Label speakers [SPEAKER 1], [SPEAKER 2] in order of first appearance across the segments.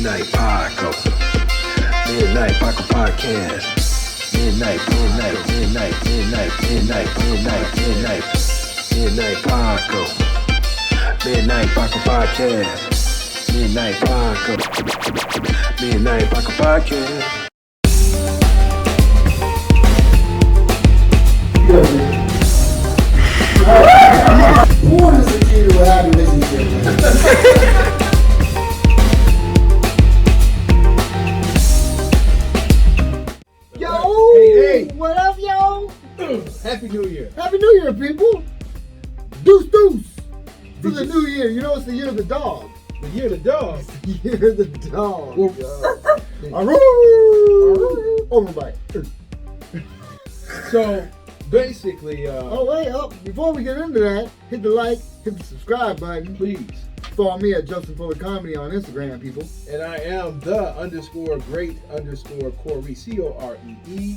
[SPEAKER 1] Midnight Paco. Midnight Paco Podcast. Midnight Paco. Midnight Paco Podcast. Midnight Paco. Midnight Paco Podcast.
[SPEAKER 2] Porn is the key to a happy relationship. Yo!
[SPEAKER 3] Hey.
[SPEAKER 2] What up, yo?
[SPEAKER 3] Happy New Year.
[SPEAKER 2] Happy New Year, people! Deuce! For the new year, you know it's the year of the dog.
[SPEAKER 3] The year of the dog.
[SPEAKER 2] The year of the dog. Overbite.
[SPEAKER 3] So basically,
[SPEAKER 2] Before we get into that, hit the like, hit the subscribe button.
[SPEAKER 3] please.
[SPEAKER 2] Follow me at Justin Fuller Comedy on Instagram, people.
[SPEAKER 3] And I am the _great_Corey COREE.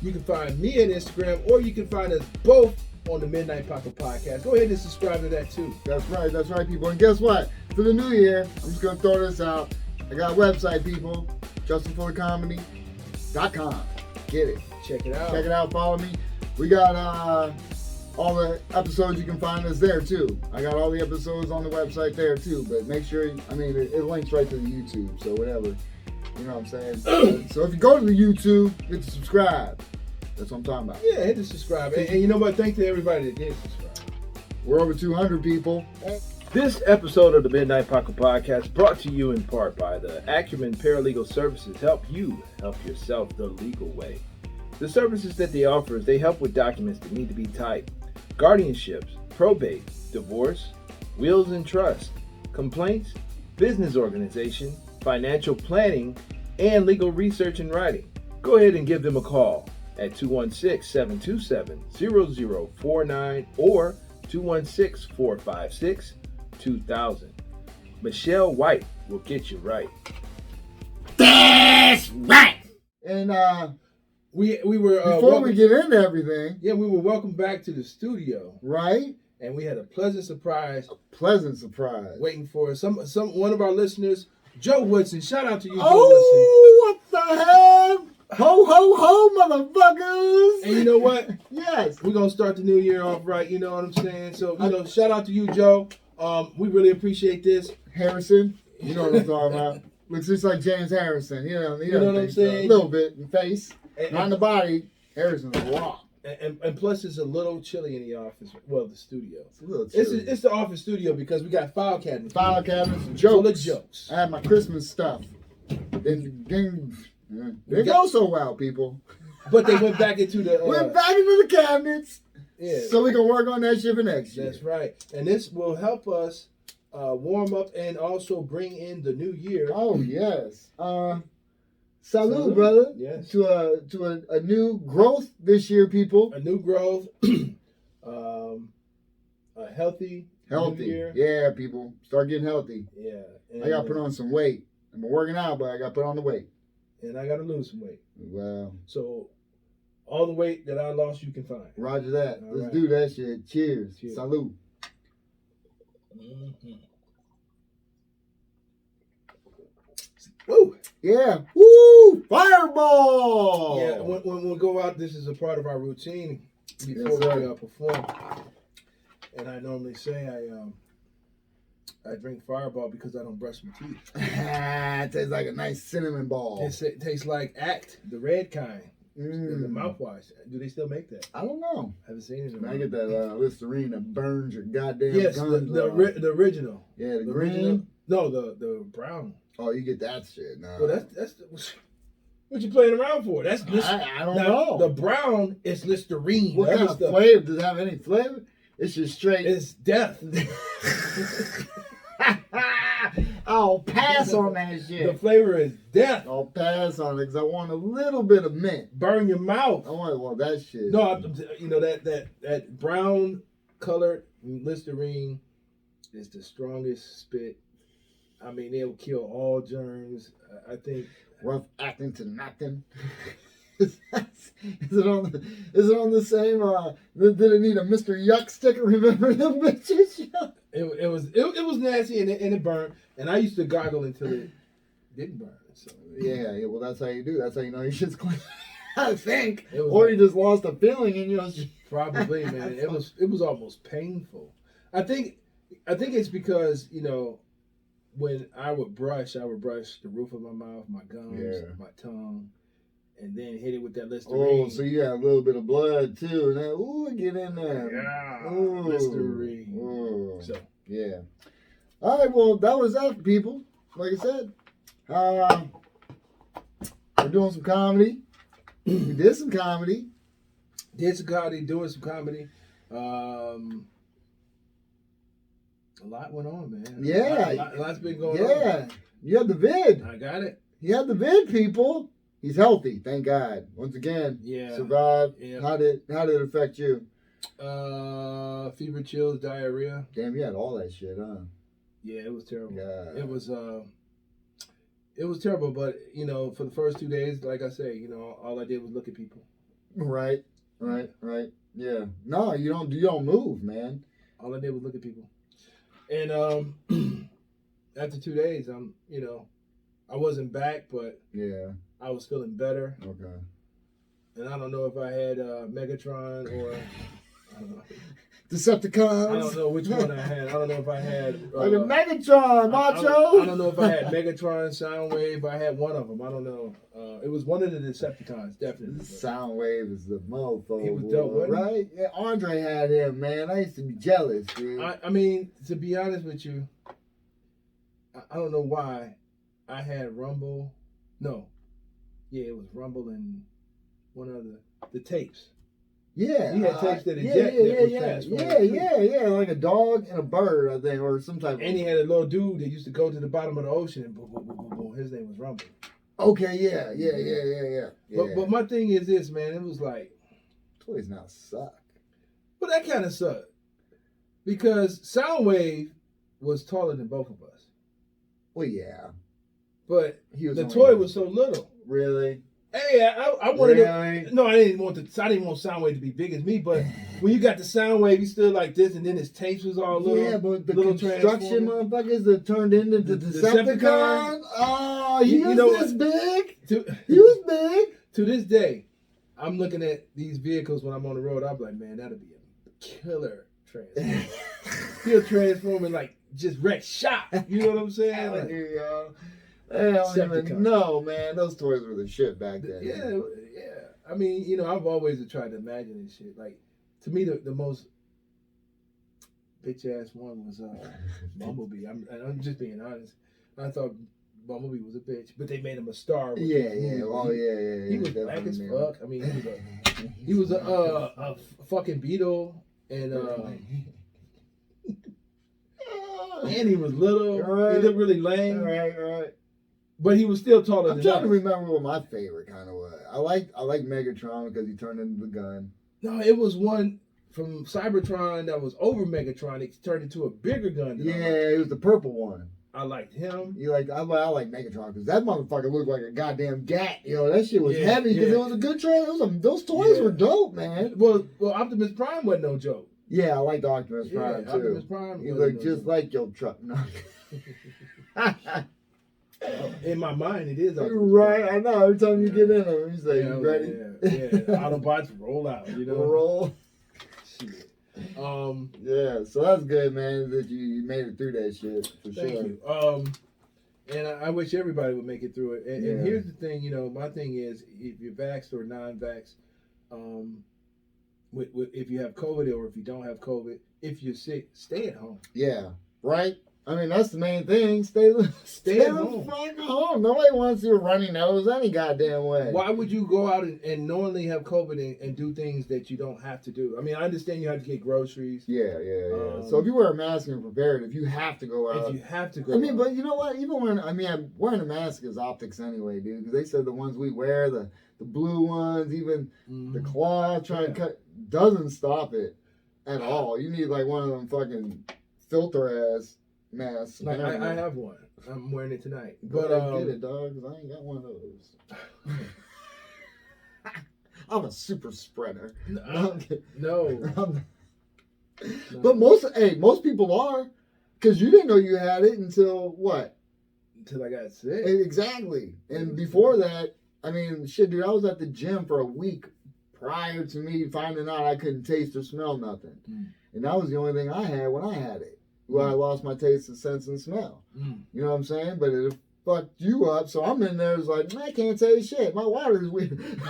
[SPEAKER 3] You can find me on Instagram, or you can find us both on the Midnight Paco Podcast. Go ahead and subscribe to that too.
[SPEAKER 2] That's right, people. And guess what? For the new year, I'm just gonna throw this out. I got a website, people. JustinFullerComedy.com. Get it.
[SPEAKER 3] Check it out.
[SPEAKER 2] Check it out. Follow me. We got all the episodes. You can find us there too. I got all the episodes on the website there too. But make sure, it links right to the YouTube. So whatever, you know what I'm saying. So if you go to the YouTube, hit the subscribe. That's what I'm talking about.
[SPEAKER 3] Yeah, hit the subscribe. And you know what? Thanks to everybody that did subscribe.
[SPEAKER 2] We're over 200 people.
[SPEAKER 3] This episode of the Midnight Paco Podcast brought to you in part by the Acumen Paralegal Services. Help you help yourself the legal way. The services that they offer is they help with documents that need to be typed, guardianships, probate, divorce, wills and trust, complaints, business organization, financial planning, and legal research and writing. Go ahead and give them a call at 216-727-0049 or 216-456-2000. Michelle White will get you right.
[SPEAKER 2] That's right. And
[SPEAKER 3] we were
[SPEAKER 2] before we get into everything,
[SPEAKER 3] we were welcomed back to the studio,
[SPEAKER 2] right?
[SPEAKER 3] and we had a pleasant surprise
[SPEAKER 2] Pleasant surprise.
[SPEAKER 3] waiting for us. One of our listeners, Joe Woodson. Shout out to you, Joe
[SPEAKER 2] Oh, what the hell? Ho, ho, ho, motherfuckers!
[SPEAKER 3] Woodson. And you know what?
[SPEAKER 2] Yes.
[SPEAKER 3] We're gonna start the new year off right. You know what I'm saying? So shout out to you, Joe. We really appreciate this.
[SPEAKER 2] Harrison, you know what I'm talking about. Looks just like James Harrison. You know
[SPEAKER 3] what I'm saying?
[SPEAKER 2] A little bit in the face,
[SPEAKER 3] And-
[SPEAKER 2] not in the body. Harrison's a rock.
[SPEAKER 3] And plus, it's a little chilly in the office. Well, the studio.
[SPEAKER 2] It's a little chilly.
[SPEAKER 3] It's the office studio because we got file cabinets.
[SPEAKER 2] File cabinets and
[SPEAKER 3] Full of
[SPEAKER 2] jokes.
[SPEAKER 3] jokes.
[SPEAKER 2] I had my Christmas stuff. Didn't go so well, people.
[SPEAKER 3] But they went back into the.
[SPEAKER 2] We're back into the cabinets.
[SPEAKER 3] Yeah.
[SPEAKER 2] So we can work on that shit for next year.
[SPEAKER 3] That's right. And this will help us warm up and also bring in the new year.
[SPEAKER 2] Oh yes. Salute,
[SPEAKER 3] Salute.
[SPEAKER 2] brother.
[SPEAKER 3] Yes.
[SPEAKER 2] To a new growth this year, people.
[SPEAKER 3] A new growth. A healthy
[SPEAKER 2] Healthy.
[SPEAKER 3] new year.
[SPEAKER 2] Yeah, people. Start getting healthy.
[SPEAKER 3] Yeah. And,
[SPEAKER 2] I gotta put on some weight. I've been working out, but I gotta put on the weight.
[SPEAKER 3] And I got to lose some weight.
[SPEAKER 2] Well,
[SPEAKER 3] So all the weight that I lost, you can find.
[SPEAKER 2] roger that.
[SPEAKER 3] All
[SPEAKER 2] Let's
[SPEAKER 3] right.
[SPEAKER 2] do that shit. Cheers.
[SPEAKER 3] Cheers.
[SPEAKER 2] Salute.
[SPEAKER 3] Mm-hmm. Woo!
[SPEAKER 2] Yeah. Woo! Fireball!
[SPEAKER 3] Yeah, when we go out, this is a part of our routine before
[SPEAKER 2] Yes, sir.
[SPEAKER 3] we perform. And I normally say I drink Fireball because I don't brush my teeth.
[SPEAKER 2] It tastes like a nice cinnamon ball.
[SPEAKER 3] It tastes like Act, the red kind, the
[SPEAKER 2] Mm.
[SPEAKER 3] mouthwash. Do they still make that?
[SPEAKER 2] I don't know.
[SPEAKER 3] Haven't seen it in a
[SPEAKER 2] I
[SPEAKER 3] while.
[SPEAKER 2] get that Listerine that burns your goddamn
[SPEAKER 3] Yes,
[SPEAKER 2] guns
[SPEAKER 3] the
[SPEAKER 2] off.
[SPEAKER 3] original.
[SPEAKER 2] Yeah, the
[SPEAKER 3] The
[SPEAKER 2] green.
[SPEAKER 3] original. No, the brown.
[SPEAKER 2] Oh, you get that shit. Nah.
[SPEAKER 3] Well, that's what you playing around for. That's
[SPEAKER 2] I don't
[SPEAKER 3] now,
[SPEAKER 2] know.
[SPEAKER 3] The brown is Listerine.
[SPEAKER 2] What
[SPEAKER 3] The
[SPEAKER 2] kind
[SPEAKER 3] other
[SPEAKER 2] of
[SPEAKER 3] stuff
[SPEAKER 2] flavor? Does it have any flavor? It's just straight.
[SPEAKER 3] is death.
[SPEAKER 2] I'll pass on that
[SPEAKER 3] The
[SPEAKER 2] shit.
[SPEAKER 3] flavor is death.
[SPEAKER 2] I'll pass on it because I want a little bit of mint.
[SPEAKER 3] Burn your mouth.
[SPEAKER 2] I want that shit.
[SPEAKER 3] No, that brown colored Listerine is the strongest spit. I mean, it'll kill all germs. I think.
[SPEAKER 2] Rough acting to nothing. Is it on the same? Did it need a Mr. Yuck sticker? Remember them bitches?
[SPEAKER 3] It was nasty and it burned. And I used to gargle until it didn't burn. So
[SPEAKER 2] Yeah, well, that's how you do. That's how you know your shit's clean. I think.
[SPEAKER 3] It was
[SPEAKER 2] Or
[SPEAKER 3] like-
[SPEAKER 2] you just lost a feeling and you know.
[SPEAKER 3] probably, man. It was almost painful. I think it's because, you know, when I would brush the roof of my mouth, my gums,
[SPEAKER 2] Yeah.
[SPEAKER 3] my tongue, and then hit it with that
[SPEAKER 2] Oh,
[SPEAKER 3] Listerine.
[SPEAKER 2] so you got a little bit of blood too. And then, ooh, get in there.
[SPEAKER 3] Yeah,
[SPEAKER 2] Ooh.
[SPEAKER 3] Listerine.
[SPEAKER 2] Ooh.
[SPEAKER 3] So
[SPEAKER 2] Yeah. All right, well, that was that, people. Like I said, we're doing some comedy. We did some comedy.
[SPEAKER 3] doing some comedy. A lot went on, man.
[SPEAKER 2] Yeah.
[SPEAKER 3] A lot's been going
[SPEAKER 2] Yeah.
[SPEAKER 3] on.
[SPEAKER 2] You had the vid.
[SPEAKER 3] I got it.
[SPEAKER 2] You had the vid, people. He's healthy, thank God. Once again,
[SPEAKER 3] Yeah.
[SPEAKER 2] survived.
[SPEAKER 3] Yeah.
[SPEAKER 2] How did it affect you?
[SPEAKER 3] Fever, chills, diarrhea.
[SPEAKER 2] Damn, you had all that shit, huh?
[SPEAKER 3] Yeah, it was terrible.
[SPEAKER 2] Yeah.
[SPEAKER 3] It was terrible, but you know, for the first 2 days, like I say, you know, all I did was look at people.
[SPEAKER 2] Right. Yeah. No, you don't move, man.
[SPEAKER 3] All I did was look at people. And after 2 days, you know, I wasn't back, but
[SPEAKER 2] Yeah.
[SPEAKER 3] I was feeling better.
[SPEAKER 2] Okay.
[SPEAKER 3] And I don't know if I had Megatron or I don't know.
[SPEAKER 2] Decepticons.
[SPEAKER 3] I don't know which one I had. I don't know if I had
[SPEAKER 2] Like a Megatron, Macho.
[SPEAKER 3] I don't know if I had Megatron, Soundwave. I had one of them. I don't know. It was one of the Decepticons, definitely.
[SPEAKER 2] Soundwave is the mofo.
[SPEAKER 3] He was dope, wasn't he?
[SPEAKER 2] right? Yeah, Andre had him, man. I used to be jealous, dude.
[SPEAKER 3] I mean, to be honest with you, I don't know why I had Rumble. No. Yeah, it was Rumble and one other. The tapes.
[SPEAKER 2] Yeah.
[SPEAKER 3] He had tapes that eject that was transformed.
[SPEAKER 2] Yeah. Like a dog and a bird, I think, or some type of.
[SPEAKER 3] And he had a little dude that used to go to the bottom of the ocean and boom, boom, boom, boom, boom. His name was Rumble.
[SPEAKER 2] Okay, yeah.
[SPEAKER 3] But my thing is this, man. It was like,
[SPEAKER 2] toys now suck.
[SPEAKER 3] but that kind of sucked because Soundwave was taller than both of us,
[SPEAKER 2] Well, yeah.
[SPEAKER 3] but
[SPEAKER 2] He was
[SPEAKER 3] the
[SPEAKER 2] only-
[SPEAKER 3] toy was so little.
[SPEAKER 2] Really.
[SPEAKER 3] Hey, I wanted
[SPEAKER 2] Really?
[SPEAKER 3] to. No, I didn't want Soundwave to be big as me. But when you got the Soundwave, he stood like this, and then his tapes was all little.
[SPEAKER 2] Yeah, but the
[SPEAKER 3] little
[SPEAKER 2] construction
[SPEAKER 3] transformer.
[SPEAKER 2] motherfuckers that turned into the
[SPEAKER 3] Decepticon.
[SPEAKER 2] Decepticon. Oh, he
[SPEAKER 3] You
[SPEAKER 2] was
[SPEAKER 3] know
[SPEAKER 2] this big.
[SPEAKER 3] To,
[SPEAKER 2] He was big.
[SPEAKER 3] to this day, I'm looking at these vehicles when I'm on the road. I'm like, man, that'd be a killer transformer. He'll transform and like just wreck shop. You know what I'm saying? Like,
[SPEAKER 2] I don't even
[SPEAKER 3] Decepticon.
[SPEAKER 2] know, man. Those toys were the shit back then.
[SPEAKER 3] yeah. I mean, you know, I've always tried to imagine this shit. Like, to me, the most bitch ass one was Bumblebee. I'm just being honest. I thought Bumblebee was a bitch, but they made him a star. with
[SPEAKER 2] Yeah,
[SPEAKER 3] this
[SPEAKER 2] yeah.
[SPEAKER 3] movie.
[SPEAKER 2] Oh, yeah.
[SPEAKER 3] He was black as
[SPEAKER 2] definitely, man.
[SPEAKER 3] fuck. I mean, he was a fucking beetle, and he was little.
[SPEAKER 2] Right.
[SPEAKER 3] He looked really lame,
[SPEAKER 2] Right.
[SPEAKER 3] but he was still taller
[SPEAKER 2] I'm
[SPEAKER 3] than
[SPEAKER 2] trying to
[SPEAKER 3] us.
[SPEAKER 2] remember what my favorite kind of was. I like Megatron because he turned into the gun.
[SPEAKER 3] No, it was one from Cybertron that was over Megatron. It turned into a bigger gun. Than
[SPEAKER 2] Yeah, it was the purple one.
[SPEAKER 3] I liked him.
[SPEAKER 2] You like I like Megatron because that motherfucker looked like a goddamn gat. You know that shit was
[SPEAKER 3] Yeah,
[SPEAKER 2] heavy because
[SPEAKER 3] yeah.
[SPEAKER 2] it was a good trade. Those toys
[SPEAKER 3] Yeah.
[SPEAKER 2] were dope, man.
[SPEAKER 3] Well, Optimus Prime wasn't no joke.
[SPEAKER 2] Yeah, I liked Optimus Prime too.
[SPEAKER 3] Optimus Prime.
[SPEAKER 2] He
[SPEAKER 3] wasn't
[SPEAKER 2] looked
[SPEAKER 3] no
[SPEAKER 2] just
[SPEAKER 3] joke.
[SPEAKER 2] like your truck. No.
[SPEAKER 3] In my mind, it is. Optimus
[SPEAKER 2] Right,
[SPEAKER 3] Prime.
[SPEAKER 2] I know. Every time you get in them, you say,
[SPEAKER 3] Yeah,
[SPEAKER 2] "You ready?"
[SPEAKER 3] Yeah. Autobots roll out. You know.
[SPEAKER 2] Roll.
[SPEAKER 3] Shit.
[SPEAKER 2] Yeah, so that's good, man. That you made it through that shit for
[SPEAKER 3] Thank
[SPEAKER 2] sure.
[SPEAKER 3] you. And I wish everybody would make it through it. And
[SPEAKER 2] Yeah.
[SPEAKER 3] here's the thing, you know, my thing is, if you're vaxxed or non-vaxxed, if you have COVID or if you don't have COVID, if you're sick, stay at home.
[SPEAKER 2] Yeah, right. I mean, that's the main thing. Stay
[SPEAKER 3] Stay
[SPEAKER 2] the
[SPEAKER 3] at home.
[SPEAKER 2] fuck home. Nobody wants you runny nose any goddamn way.
[SPEAKER 3] Why would you go out and knowingly have COVID and do things that you don't have to do? I mean, I understand you have to get groceries.
[SPEAKER 2] Yeah. So if you wear a mask and you're prepared, if you have to go out.
[SPEAKER 3] If you have to go
[SPEAKER 2] I mean,
[SPEAKER 3] out.
[SPEAKER 2] but you know what? Even when wearing a mask is optics anyway, dude. Because they said the ones we wear, the blue ones, even the cloth trying to cut, doesn't stop it at all. You need like one of them fucking filter ass masks.
[SPEAKER 3] Like, I have one. I'm wearing it tonight.
[SPEAKER 2] But
[SPEAKER 3] But
[SPEAKER 2] get it, dog. 'Cause I ain't got one of those. I'm a super spreader.
[SPEAKER 3] no.
[SPEAKER 2] But most people are, because you didn't know you had it until what?
[SPEAKER 3] Until I got sick.
[SPEAKER 2] Exactly. And before that, I mean, shit, dude, I was at the gym for a week prior to me finding out I couldn't taste or smell nothing. And that was the only thing I had when I had it. Well, I lost my taste and sense and smell. You know what I'm saying? But it fucked you up. So I'm in there, it's like, I can't taste shit. My water's weird.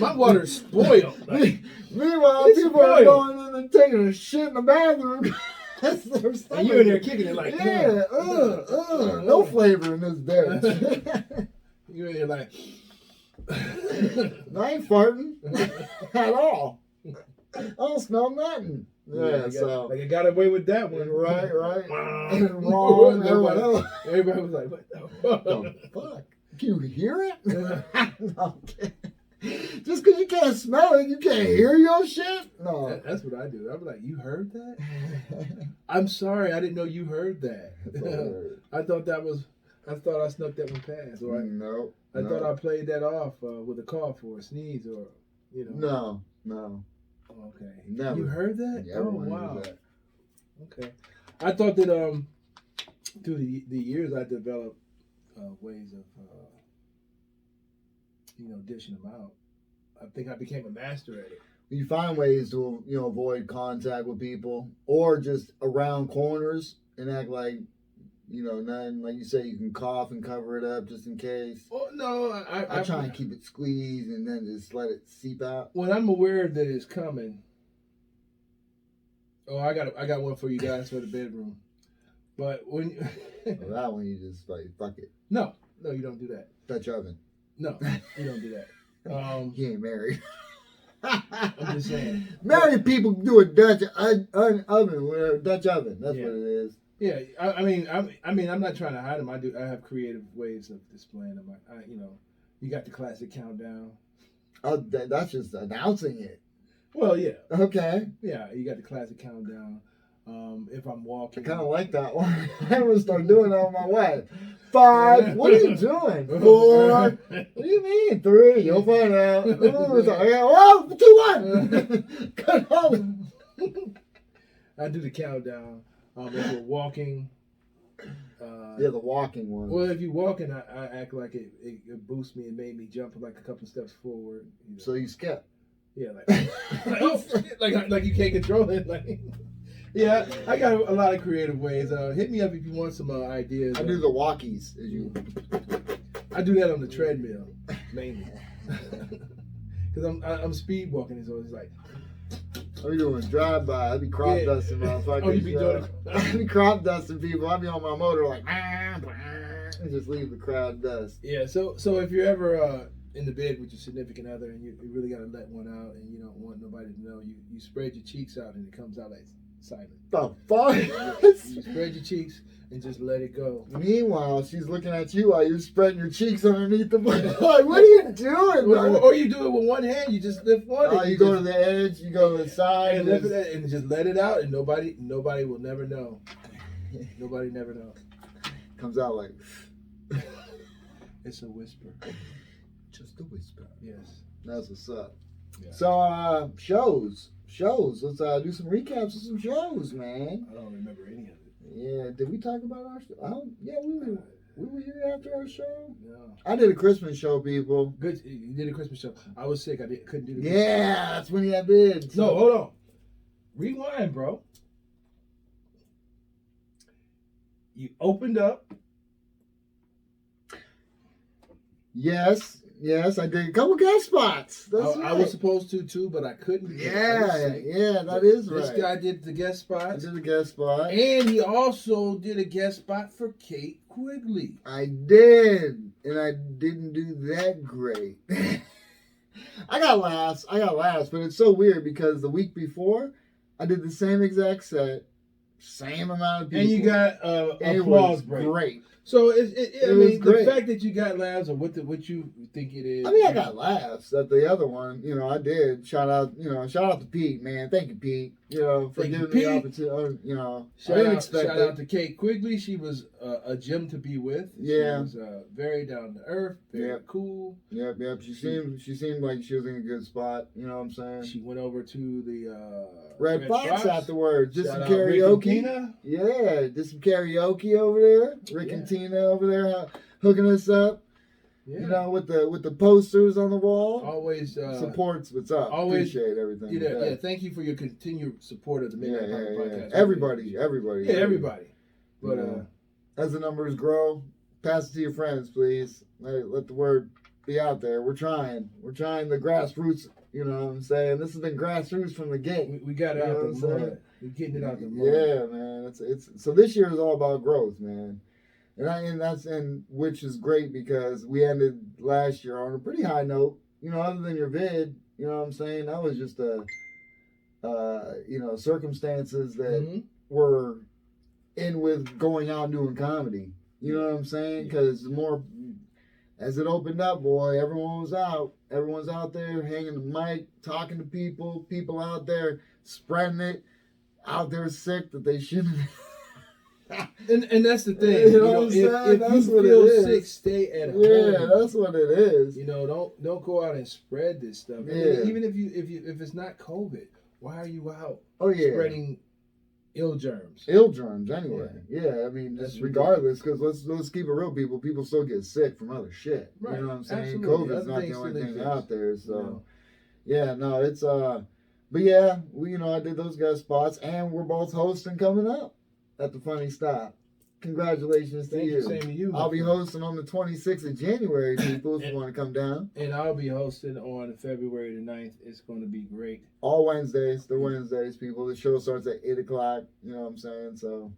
[SPEAKER 3] My water's spoiled.
[SPEAKER 2] Meanwhile, people are going in and taking a shit in the bathroom.
[SPEAKER 3] And you in there kicking it like,
[SPEAKER 2] yeah, no flavor in this beverage.
[SPEAKER 3] You in there like,
[SPEAKER 2] I ain't farting at all. I don't smell nothing. Yeah, so
[SPEAKER 3] like I got away with that one.
[SPEAKER 2] Right. Wrong.
[SPEAKER 3] Everybody was like, what the
[SPEAKER 2] fuck? Can you hear it? No. Just because you can't smell it, you can't hear your shit? No.
[SPEAKER 3] That's what I do. I'm like, you heard that? I'm sorry, I didn't know you heard that. I thought I snuck that one past. Or I thought I played that off with a cough or a sneeze or,
[SPEAKER 2] No.
[SPEAKER 3] Okay.
[SPEAKER 2] Never.
[SPEAKER 3] You heard that?
[SPEAKER 2] Yeah,
[SPEAKER 3] oh, wow. Okay. I thought that through the years I developed ways of dishing them out. I think I became a master at it.
[SPEAKER 2] You find ways to avoid contact with people or just around corners and act like nothing. Like you say, you can cough and cover it up just in case.
[SPEAKER 3] Oh no,
[SPEAKER 2] I try and keep it squeezed and then just let it seep out.
[SPEAKER 3] When I'm aware that it's coming. Oh, I got one for you guys for the bedroom. But when
[SPEAKER 2] that one you just like fuck it.
[SPEAKER 3] No, you don't do that.
[SPEAKER 2] Dutch oven.
[SPEAKER 3] No, you don't do that.
[SPEAKER 2] He ain't married.
[SPEAKER 3] I'm just saying.
[SPEAKER 2] Married people do a Dutch oven, or a Dutch oven. That's what it is.
[SPEAKER 3] Yeah, I mean, I'm not trying to hide them. I have creative ways of displaying them. You got the classic countdown.
[SPEAKER 2] Oh, that's just announcing it.
[SPEAKER 3] Well, yeah.
[SPEAKER 2] Okay.
[SPEAKER 3] Yeah, you got the classic countdown. If I'm walking,
[SPEAKER 2] I kind of like that one. I'm gonna start doing that with my wife. 5. What are you doing? 4. What do you mean? 3. You'll find out. Oh, 2, 1. Cut off.
[SPEAKER 3] I do the countdown. If we're walking.
[SPEAKER 2] The walking one.
[SPEAKER 3] Well, if you're walking, I act like it boosts me and made me jump like a couple steps forward.
[SPEAKER 2] So you skip.
[SPEAKER 3] Yeah, like you can't control it. Like, yeah, I got a lot of creative ways. Hit me up if you want some ideas.
[SPEAKER 2] I do the walkies.
[SPEAKER 3] I do that on the treadmill mainly because I'm speed walking, so it's like.
[SPEAKER 2] I be doing drive-by. I be crop dusting motherfuckers.
[SPEAKER 3] Oh, you be doing it?
[SPEAKER 2] I be crop dusting people. I be on my motor like, and just leave the crowd dust.
[SPEAKER 3] Yeah, so if you're ever in the bed with your significant other and you really got to let one out and you don't want nobody to know, you spread your cheeks out and it comes out like silent.
[SPEAKER 2] The fuck?
[SPEAKER 3] You spread your cheeks and just let it go.
[SPEAKER 2] Meanwhile, she's looking at you while you're spreading your cheeks underneath the blanket. Like, what are you doing?
[SPEAKER 3] Or you do it with one hand. You just lift one.
[SPEAKER 2] Oh, you go to the edge. You go to the side.
[SPEAKER 3] And lift it and just let it out, and nobody will never know. Nobody never know.
[SPEAKER 2] Comes out like.
[SPEAKER 3] It's a whisper.
[SPEAKER 2] Just a whisper.
[SPEAKER 3] Yes.
[SPEAKER 2] That's what's up.
[SPEAKER 3] Yeah.
[SPEAKER 2] So, shows. Let's do some recaps of some shows, man.
[SPEAKER 3] I don't remember any of it.
[SPEAKER 2] Yeah, did we talk about our show? Yeah, we were here after our show.
[SPEAKER 3] No.
[SPEAKER 2] I did a Christmas show, people.
[SPEAKER 3] Good, you did a Christmas show. I was sick. Couldn't do the.
[SPEAKER 2] Yeah, that's when he had bids.
[SPEAKER 3] No, hold on. Rewind, bro. You opened up.
[SPEAKER 2] Yes, I did a couple guest spots. That's right.
[SPEAKER 3] I was supposed to too, but I couldn't.
[SPEAKER 2] Yeah, that is right.
[SPEAKER 3] This guy did the guest spot.
[SPEAKER 2] I did a guest spot.
[SPEAKER 3] And he also did a guest spot for Kate Quigley.
[SPEAKER 2] I did, and I didn't do that great. I got laughs, but it's so weird because the week before, I did the same exact set, same amount of people.
[SPEAKER 3] And you got applause break.
[SPEAKER 2] Great.
[SPEAKER 3] So I mean,
[SPEAKER 2] great.
[SPEAKER 3] The fact that you got laughs or what you think it is.
[SPEAKER 2] I mean, I got laughs at the other one. I did. Shout out to Pete, man. Thank you, Pete. For giving me the opportunity. I didn't expect it.
[SPEAKER 3] Shout out to Kate Quigley. She was a gem to be with.
[SPEAKER 2] Yeah.
[SPEAKER 3] She was very down to earth, very cool.
[SPEAKER 2] Yep. She seemed like she was in a good spot. You know what I'm saying?
[SPEAKER 3] She went over to the
[SPEAKER 2] Red Fox afterwards. Did some
[SPEAKER 3] Shout out
[SPEAKER 2] karaoke.
[SPEAKER 3] Rick and Tina.
[SPEAKER 2] Yeah, did some karaoke over there. Rick and Tina over there hooking us up.
[SPEAKER 3] Yeah.
[SPEAKER 2] You know, with the posters on the wall.
[SPEAKER 3] Always
[SPEAKER 2] supports what's up.
[SPEAKER 3] Always
[SPEAKER 2] appreciate everything.
[SPEAKER 3] Yeah. Thank you for your continued support of the Midnight Paco podcast.
[SPEAKER 2] Everybody.
[SPEAKER 3] Yeah, everybody. But
[SPEAKER 2] as the numbers grow, pass it to your friends, please. Let the word be out there. We're trying. We're trying the grassroots. You know what I'm saying? This has been grassroots from the gate.
[SPEAKER 3] We got it out the mud. We're getting it out the mud.
[SPEAKER 2] Yeah, man. It's so this year is all about growth, man. And which is great because we ended last year on a pretty high note. You know, other than your vid, you know what I'm saying? That was just circumstances that were in with going out and doing comedy. You know what I'm saying? Because more as it opened up, boy, everyone was out. Everyone's out there hanging the mic, talking to people. People out there spreading it. Out there sick that they shouldn't.
[SPEAKER 3] And that's the thing. You know, if you feel sick, stay at home.
[SPEAKER 2] Yeah, that's what it is.
[SPEAKER 3] You know, don't go out and spread this stuff. I mean, even if it's not COVID, why are you out spreading ill germs?
[SPEAKER 2] Ill germs, anyway. Yeah, I mean, just regardless, because let's keep it real, people. People still get sick from other shit.
[SPEAKER 3] Right.
[SPEAKER 2] You know what I'm saying?
[SPEAKER 3] Absolutely.
[SPEAKER 2] COVID's not the only thing out there. So, it's But yeah, I did those guest spots, and we're both hosting coming up at the Funny Stop. Congratulations to you.
[SPEAKER 3] Same to you.
[SPEAKER 2] I'll be hosting on the 26th of January, people, if you want to come down.
[SPEAKER 3] And I'll be hosting on February the 9th. It's going to be great.
[SPEAKER 2] All Wednesdays. They're Wednesdays, people. The show starts at 8 o'clock. You know what I'm saying? So.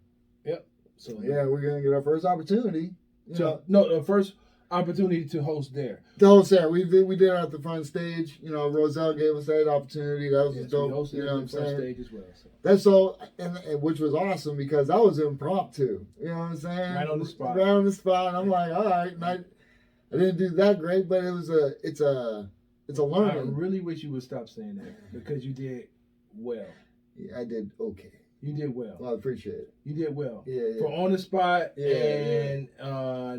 [SPEAKER 3] Yep. So
[SPEAKER 2] yeah, we're going to get our first opportunity.
[SPEAKER 3] The first opportunity to host there.
[SPEAKER 2] To host there. We did it at the front stage. You know, Roselle gave us that opportunity. That was dope. You know what I'm saying?
[SPEAKER 3] Stage as well. So.
[SPEAKER 2] That's all, and which was awesome because that was impromptu. You know what I'm saying?
[SPEAKER 3] Right on the spot.
[SPEAKER 2] Right on the spot. And I'm like, all right. And I didn't do that great, but it's a learning.
[SPEAKER 3] I really wish you would stop saying that because you did well.
[SPEAKER 2] Yeah, I did okay.
[SPEAKER 3] You did well.
[SPEAKER 2] Well, I appreciate it.
[SPEAKER 3] You did well.
[SPEAKER 2] Yeah.
[SPEAKER 3] For on the spot and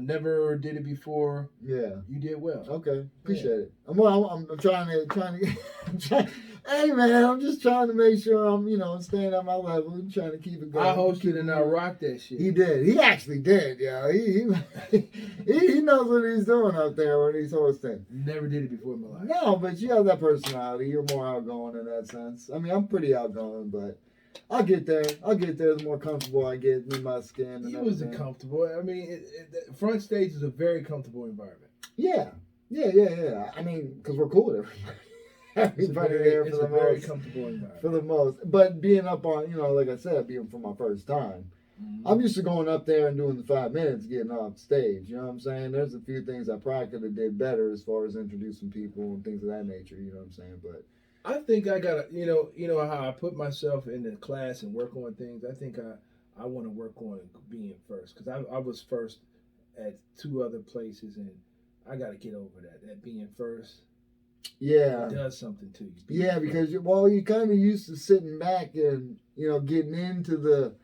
[SPEAKER 3] never did it before.
[SPEAKER 2] Yeah.
[SPEAKER 3] You did well.
[SPEAKER 2] Okay. Appreciate it. I'm trying to hey man, I'm just trying to make sure I'm, staying at my level and trying to keep it going.
[SPEAKER 3] I hosted and I rocked that shit.
[SPEAKER 2] He did. He actually did, yeah. He knows what he's doing out there when he's hosting.
[SPEAKER 3] Never did it before in my life.
[SPEAKER 2] No, but you have that personality. You're more outgoing in that sense. I mean, I'm pretty outgoing, but I'll get there. The more comfortable I get in my skin.
[SPEAKER 3] You wasn't comfortable. I mean, the front stage is a very comfortable environment.
[SPEAKER 2] Yeah. I mean, because we're cool with everybody there for the most.
[SPEAKER 3] Very comfortable environment.
[SPEAKER 2] For the most. But being up on, like I said, being for my first time, I'm used to going up there and doing the 5 minutes, getting off stage. You know what I'm saying? There's a few things I probably could have did better as far as introducing people and things of that nature. You know what I'm saying? But
[SPEAKER 3] I think I gotta, you know how I put myself in the class and work on things. I think I want to work on being first because I was first at 2 other places and I got to get over that being first.
[SPEAKER 2] Yeah,
[SPEAKER 3] it does something to you.
[SPEAKER 2] Yeah, because you kind of used to sitting back and getting into the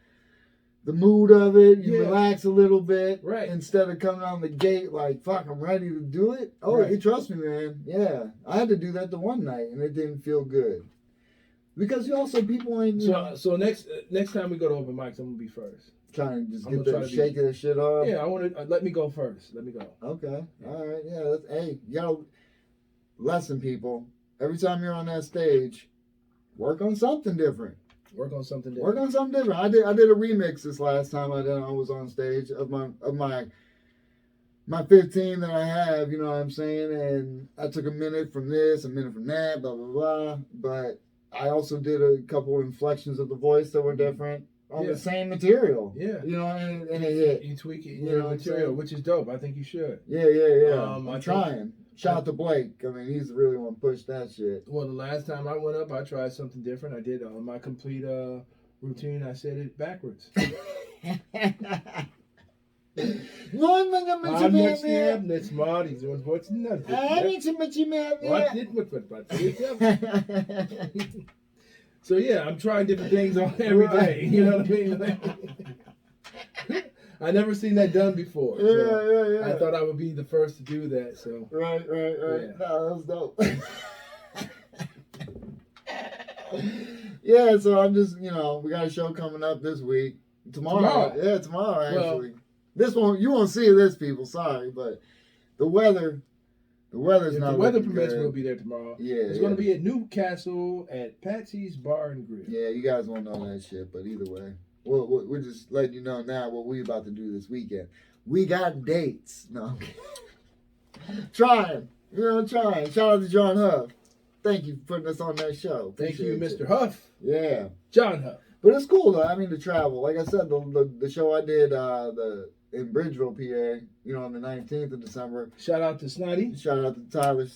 [SPEAKER 2] mood of it. You relax a little bit,
[SPEAKER 3] right?
[SPEAKER 2] Instead of coming on the gate like, "Fuck, I'm ready to do it." Oh,
[SPEAKER 3] right.
[SPEAKER 2] You trust me, man. Yeah, I had to do that the one night, and it didn't feel good because people ain't.
[SPEAKER 3] So next time we go to open mics, I'm gonna be first.
[SPEAKER 2] Trying to just get that shaking that shit off.
[SPEAKER 3] Yeah, I want to let me go first. Let me go.
[SPEAKER 2] Okay, all right, yeah. Hey, you gotta lesson people. Every time you're on that stage, work on something different.
[SPEAKER 3] Work on something
[SPEAKER 2] different. I did a remix this last time I was on stage of my 15 that I have, you know what I'm saying? And I took a minute from this, a minute from that, blah, blah, blah. But I also did a couple inflections of the voice that were different on the same material. Yeah. And it hit.
[SPEAKER 3] You tweak it, your material, which is dope. I think you should.
[SPEAKER 2] Yeah. I'm trying. Shout out to Blake. I mean, he's the really one pushed that shit.
[SPEAKER 3] Well, the last time I went up, I tried something different. I did my complete routine. I said it backwards. So yeah, I'm trying different things on every day. You know what I mean? I never seen that done before.
[SPEAKER 2] Yeah.
[SPEAKER 3] I thought I would be the first to do that. So
[SPEAKER 2] right. Yeah. No, that was dope. Yeah, so I'm just we got a show coming up this week. Tomorrow. Yeah, tomorrow actually. This one, you won't see this, people. Sorry, but the weather's
[SPEAKER 3] If
[SPEAKER 2] not
[SPEAKER 3] the weather
[SPEAKER 2] looking
[SPEAKER 3] permits,
[SPEAKER 2] good.
[SPEAKER 3] we'll be there tomorrow.
[SPEAKER 2] Yeah,
[SPEAKER 3] it's going to be at Newcastle at Patsy's Bar and Grill.
[SPEAKER 2] Yeah, you guys won't know that shit, but either way, we're just letting you know now what we about to do this weekend. We got dates. No, I'm kidding. Trying. Trying. Shout out to John Huff. Thank you for putting us on that show.
[SPEAKER 3] Thank you,
[SPEAKER 2] Appreciate
[SPEAKER 3] Mr. Huff.
[SPEAKER 2] Yeah.
[SPEAKER 3] John Huff.
[SPEAKER 2] But it's cool though. I mean, to travel. Like I said, the show I did in Bridgeville, PA, on the 19th of December.
[SPEAKER 3] Shout out to Snotty.
[SPEAKER 2] Shout out to Tyler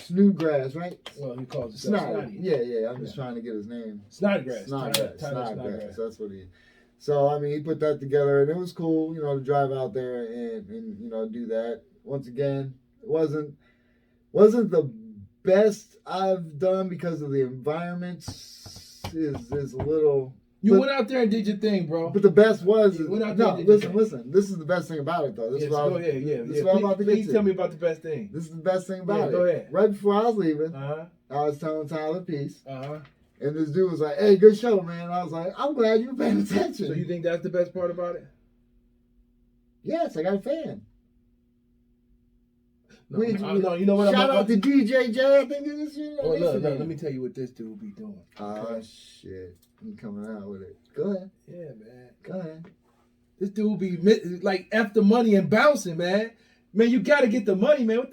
[SPEAKER 2] Snodgrass, right?
[SPEAKER 3] Well, he calls himself Snotty.
[SPEAKER 2] Yeah. I'm just trying to get his name.
[SPEAKER 3] Snodgrass.
[SPEAKER 2] Tyler
[SPEAKER 3] Snodgrass.
[SPEAKER 2] That's what he is. So, I mean, he put that together, and it was cool, to drive out there and do that. Once again, it wasn't the best I've done because of the environment is a little...
[SPEAKER 3] You went out there and did your thing, bro.
[SPEAKER 2] But the best was...
[SPEAKER 3] You went out there
[SPEAKER 2] listen. This is the best thing about it, though. This is what
[SPEAKER 3] go ahead. Yeah.
[SPEAKER 2] This is what I'm about to get
[SPEAKER 3] Please
[SPEAKER 2] to.
[SPEAKER 3] tell me about the best thing.
[SPEAKER 2] This is the best thing about it.
[SPEAKER 3] Go ahead.
[SPEAKER 2] Right before I was leaving,
[SPEAKER 3] I
[SPEAKER 2] was telling Tyler peace.
[SPEAKER 3] Uh-huh.
[SPEAKER 2] And this dude was like, hey, good show, man. I was like, I'm glad you were paying attention.
[SPEAKER 3] So you think that's the best part about it?
[SPEAKER 2] Yes, I got a fan.
[SPEAKER 3] No, you know what?
[SPEAKER 2] Shout out to DJ J. I think this shit.
[SPEAKER 3] Well, look, let me tell you what this dude be doing.
[SPEAKER 2] Oh, shit. He coming out with it. Go ahead.
[SPEAKER 3] Yeah, man.
[SPEAKER 2] Go ahead.
[SPEAKER 3] This dude be like F the money and bouncing, man. Man, you got to get the money, man.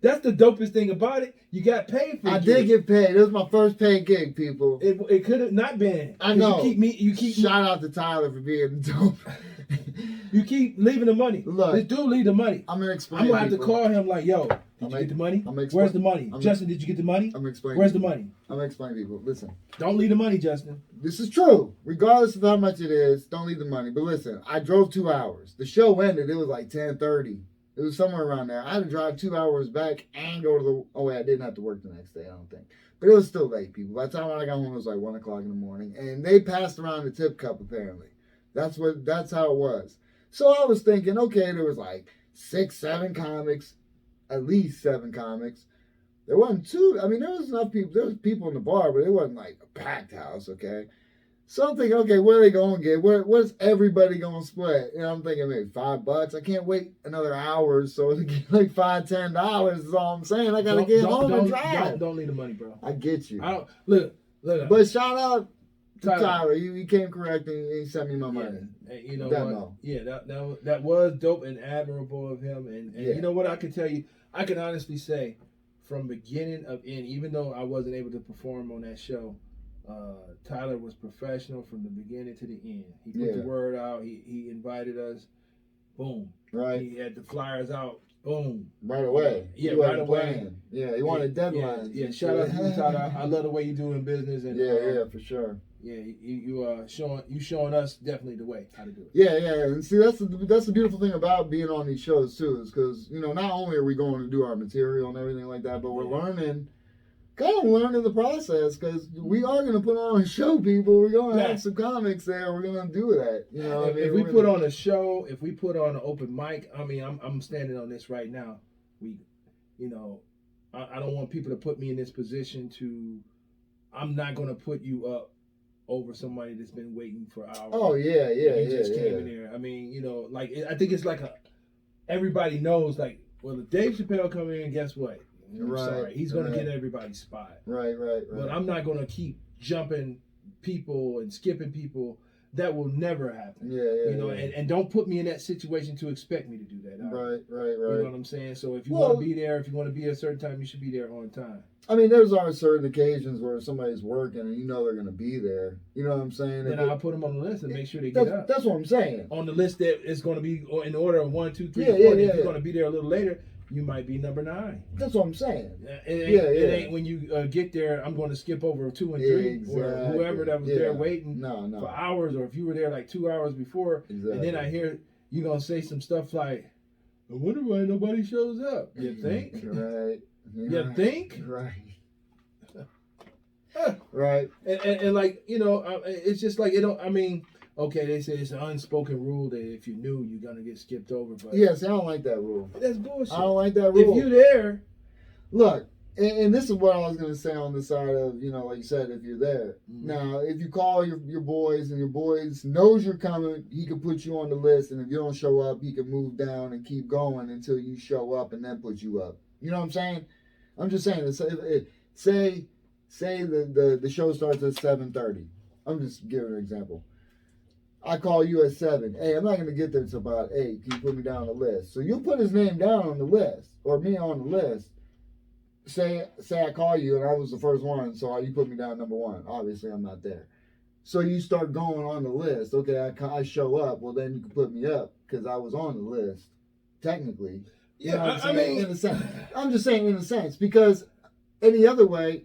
[SPEAKER 3] That's the dopest thing about it. You got paid for it.
[SPEAKER 2] I did get paid. It was my first paid gig, people.
[SPEAKER 3] It could have not been.
[SPEAKER 2] I know.
[SPEAKER 3] You keep
[SPEAKER 2] Shout out to Tyler for being dope.
[SPEAKER 3] You keep leaving the money.
[SPEAKER 2] Look,
[SPEAKER 3] this dude leave the money.
[SPEAKER 2] I'm gonna explain.
[SPEAKER 3] I'm gonna have to call him like, yo, did you get the money? Where's the money? Justin, did you get the money?
[SPEAKER 2] I'm gonna explain.
[SPEAKER 3] Where's the money?
[SPEAKER 2] I'm gonna explain, people. Listen.
[SPEAKER 3] Don't leave the money, Justin.
[SPEAKER 2] This is true. Regardless of how much it is, don't leave the money. But listen, I drove 2 hours. The show ended. It was like 10:30. It was somewhere around there. I had to drive 2 hours back and go to the... Oh, wait, I didn't have to work the next day, I don't think. But it was still late, people. By the time I got home, it was like 1 o'clock in the morning. And they passed around the tip cup, apparently. That's how it was. So I was thinking, okay, there was like 6, 7 comics. At least 7 comics. There wasn't too... I mean, there was enough people. There was people in the bar, but it wasn't like a packed house, okay? So I'm thinking, okay, what are they going to get? What's everybody going to split? I'm thinking maybe $5. I can't wait another hour so to get like $5, $10 is all I'm saying. I got to get home and drive.
[SPEAKER 3] Don't leave the money, bro.
[SPEAKER 2] I get you.
[SPEAKER 3] Look.
[SPEAKER 2] But shout out to Tyler. He came correct and he sent me my money.
[SPEAKER 3] Hey, you know what? Yeah, that was dope and admirable of him. And you know what I can tell you? I can honestly say from beginning of end, even though I wasn't able to perform on that show, Tyler was professional from the beginning to the end. He put the word out. He invited us. Boom.
[SPEAKER 2] Right.
[SPEAKER 3] He had the flyers out. Boom.
[SPEAKER 2] Right away.
[SPEAKER 3] Yeah, right away.
[SPEAKER 2] Yeah, he wanted deadlines.
[SPEAKER 3] Yeah, shout out to you, Tyler. I love the way you doing business. And
[SPEAKER 2] yeah, for sure.
[SPEAKER 3] Yeah, you showing us definitely the way how to do it.
[SPEAKER 2] Yeah, and see that's the beautiful thing about being on these shows too, is because not only are we going to do our material and everything like that, but we're learning the process, because we are going to put on a show, people. We're going to have some comics there. We're going to do that.
[SPEAKER 3] If we put on a show, if we put on an open mic, I mean, I'm standing on this right now. I don't want people to put me in this position I'm not going to put you up over somebody that's been waiting for hours.
[SPEAKER 2] Oh, yeah.
[SPEAKER 3] You just came in there. I mean, I think it's like everybody knows, like, well, if Dave Chappelle come in, guess what? I'm sorry. He's going to get everybody's spot.
[SPEAKER 2] Right.
[SPEAKER 3] But I'm not going to keep jumping people and skipping people. That will never happen.
[SPEAKER 2] Yeah.
[SPEAKER 3] And don't put me in that situation to expect me to do that.
[SPEAKER 2] Right.
[SPEAKER 3] You know what I'm saying? So if you want to be there, if you want to be at a certain time, you should be there on time.
[SPEAKER 2] I mean, there's always certain occasions where somebody's working and they're going to be there. You know what I'm saying?
[SPEAKER 3] Then I'll put them on the list and make sure they get up.
[SPEAKER 2] That's what I'm saying.
[SPEAKER 3] On the list that is going to be in order of 1, 2, 3, 4. If you're going to be there a little later, you might be number 9.
[SPEAKER 2] That's what I'm saying.
[SPEAKER 3] It ain't when you get there, I'm going to skip over 2 and 3 or whoever that was there waiting for hours, or if you were there like 2 hours before, and then I hear you going to say some stuff like, I wonder why nobody shows up. You think?
[SPEAKER 2] Right.
[SPEAKER 3] You think?
[SPEAKER 2] Right. Right.
[SPEAKER 3] And like, it's just like, okay, they say it's an unspoken rule that if you're new, you're going to get skipped over. But
[SPEAKER 2] yes, I don't like that rule.
[SPEAKER 3] That's bullshit.
[SPEAKER 2] I don't like that rule.
[SPEAKER 3] If you're there,
[SPEAKER 2] look, And this is what I was going to say on the side of, like you said, if you're there.
[SPEAKER 3] Mhm.
[SPEAKER 2] Now, if you call your boys and your boys knows you're coming, he can put you on the list. And if you don't show up, he can move down and keep going until you show up and then put you up. You know what I'm saying? I'm just saying, say the show starts at 7:30. I'm just giving an example. I call you at 7. Hey, I'm not going to get there until about 8. Can you put me down on the list? So you'll put his name down on the list, or me on the list. Say I call you and I was the first one, so you put me down number 1. Obviously, I'm not there. So you start going on the list. Okay, I show up. Well, then you can put me up because I was on the list, technically. You know what I'm saying? In a sense. I'm just saying in a sense, because any other way,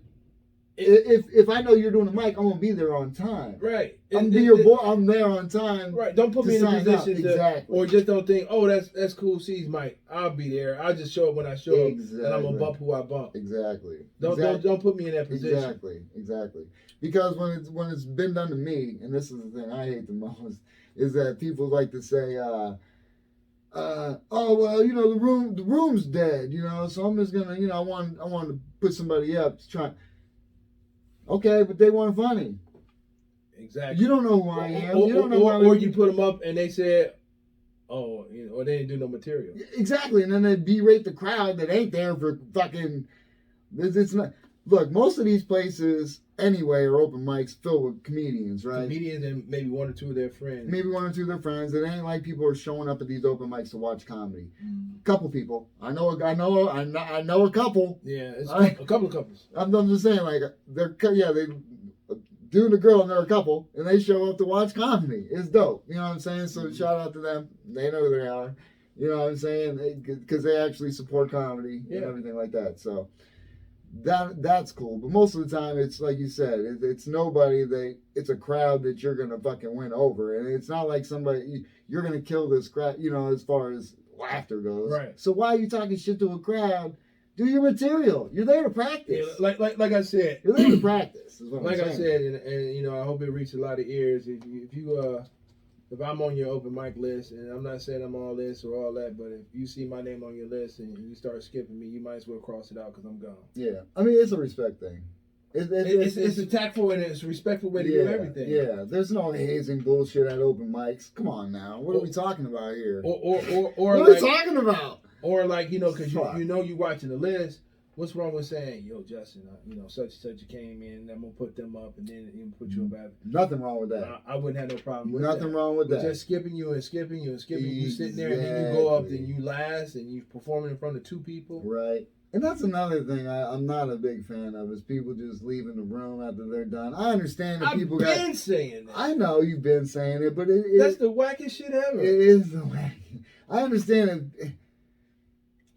[SPEAKER 2] if I know you're doing a mic, I'm gonna be there on time.
[SPEAKER 3] Right.
[SPEAKER 2] I'm be your boy. I'm there on time.
[SPEAKER 3] Right. Don't put me in a position
[SPEAKER 2] exactly.
[SPEAKER 3] Or just don't think, oh, that's cool. C's mic. I'll be there. I'll just show up when I show
[SPEAKER 2] exactly.
[SPEAKER 3] up, and I'm gonna bump who I bump.
[SPEAKER 2] Exactly.
[SPEAKER 3] Don't put me in that position.
[SPEAKER 2] Exactly. Because when it's been done to me, and this is the thing I hate the most, is that people like to say, oh well, the room's dead, so I'm just gonna, I want to put somebody up to try. Okay, but they weren't funny.
[SPEAKER 3] Exactly.
[SPEAKER 2] You don't know who I am.
[SPEAKER 3] Or,
[SPEAKER 2] you don't know
[SPEAKER 3] or you put them up and they said, oh, or they didn't do no material.
[SPEAKER 2] Exactly, and then they berate the crowd that ain't there for fucking. It's not. Look, most of these places anyway are open mics filled with comedians, right?
[SPEAKER 3] Comedians and maybe 1 or 2 of their friends.
[SPEAKER 2] Maybe 1 or 2 of their friends. It ain't like people are showing up at these open mics to watch comedy. Couple people. I know a couple.
[SPEAKER 3] Yeah, it's a couple of couples.
[SPEAKER 2] I'm just saying, like they dude and a girl and they're a couple, and they show up to watch comedy. It's dope. You know what I'm saying? So shout out to them. They know who they are. You know what I'm saying? Because they actually support comedy and everything like that. So that's cool. But most of the time, it's like you said, it's nobody. It's a crowd that you're gonna fucking win over, and it's not like somebody you're gonna kill this crowd. As far as laughter goes.
[SPEAKER 3] Right.
[SPEAKER 2] So why are you talking shit to a crowd? Do your material. You're there to practice.
[SPEAKER 3] Yeah, like I said.
[SPEAKER 2] You're there to practice. Is what
[SPEAKER 3] like
[SPEAKER 2] I'm
[SPEAKER 3] I
[SPEAKER 2] saying.
[SPEAKER 3] said, and I hope it reaches a lot of ears. If I'm on your open mic list, and I'm not saying I'm all this or all that, but if you see my name on your list and you start skipping me, you might as well cross it out because I'm gone.
[SPEAKER 2] Yeah, I mean it's a respect thing.
[SPEAKER 3] It's a tactful and it's a respectful way to do everything.
[SPEAKER 2] Yeah, there's no hazing bullshit at open mics. Come on now, what are we talking about here?
[SPEAKER 3] Or
[SPEAKER 2] what are we talking about?
[SPEAKER 3] Or because you watching the list. What's wrong with saying, yo, Justin, such and such came in, and I'm gonna put them up, and then put you up.
[SPEAKER 2] Nothing wrong with that.
[SPEAKER 3] I wouldn't have no problem with
[SPEAKER 2] Nothing wrong with that.
[SPEAKER 3] Just skipping you and skipping you and skipping you, sitting there, and then you go up, and you last, and you performing in front of 2 people.
[SPEAKER 2] Right. And that's another thing I'm not a big fan of is people just leaving the room after they're done. I understand that people got.
[SPEAKER 3] I've been saying that.
[SPEAKER 2] I know you've been saying it, but
[SPEAKER 3] that's the wackest shit ever.
[SPEAKER 2] It is the wackest. I understand it.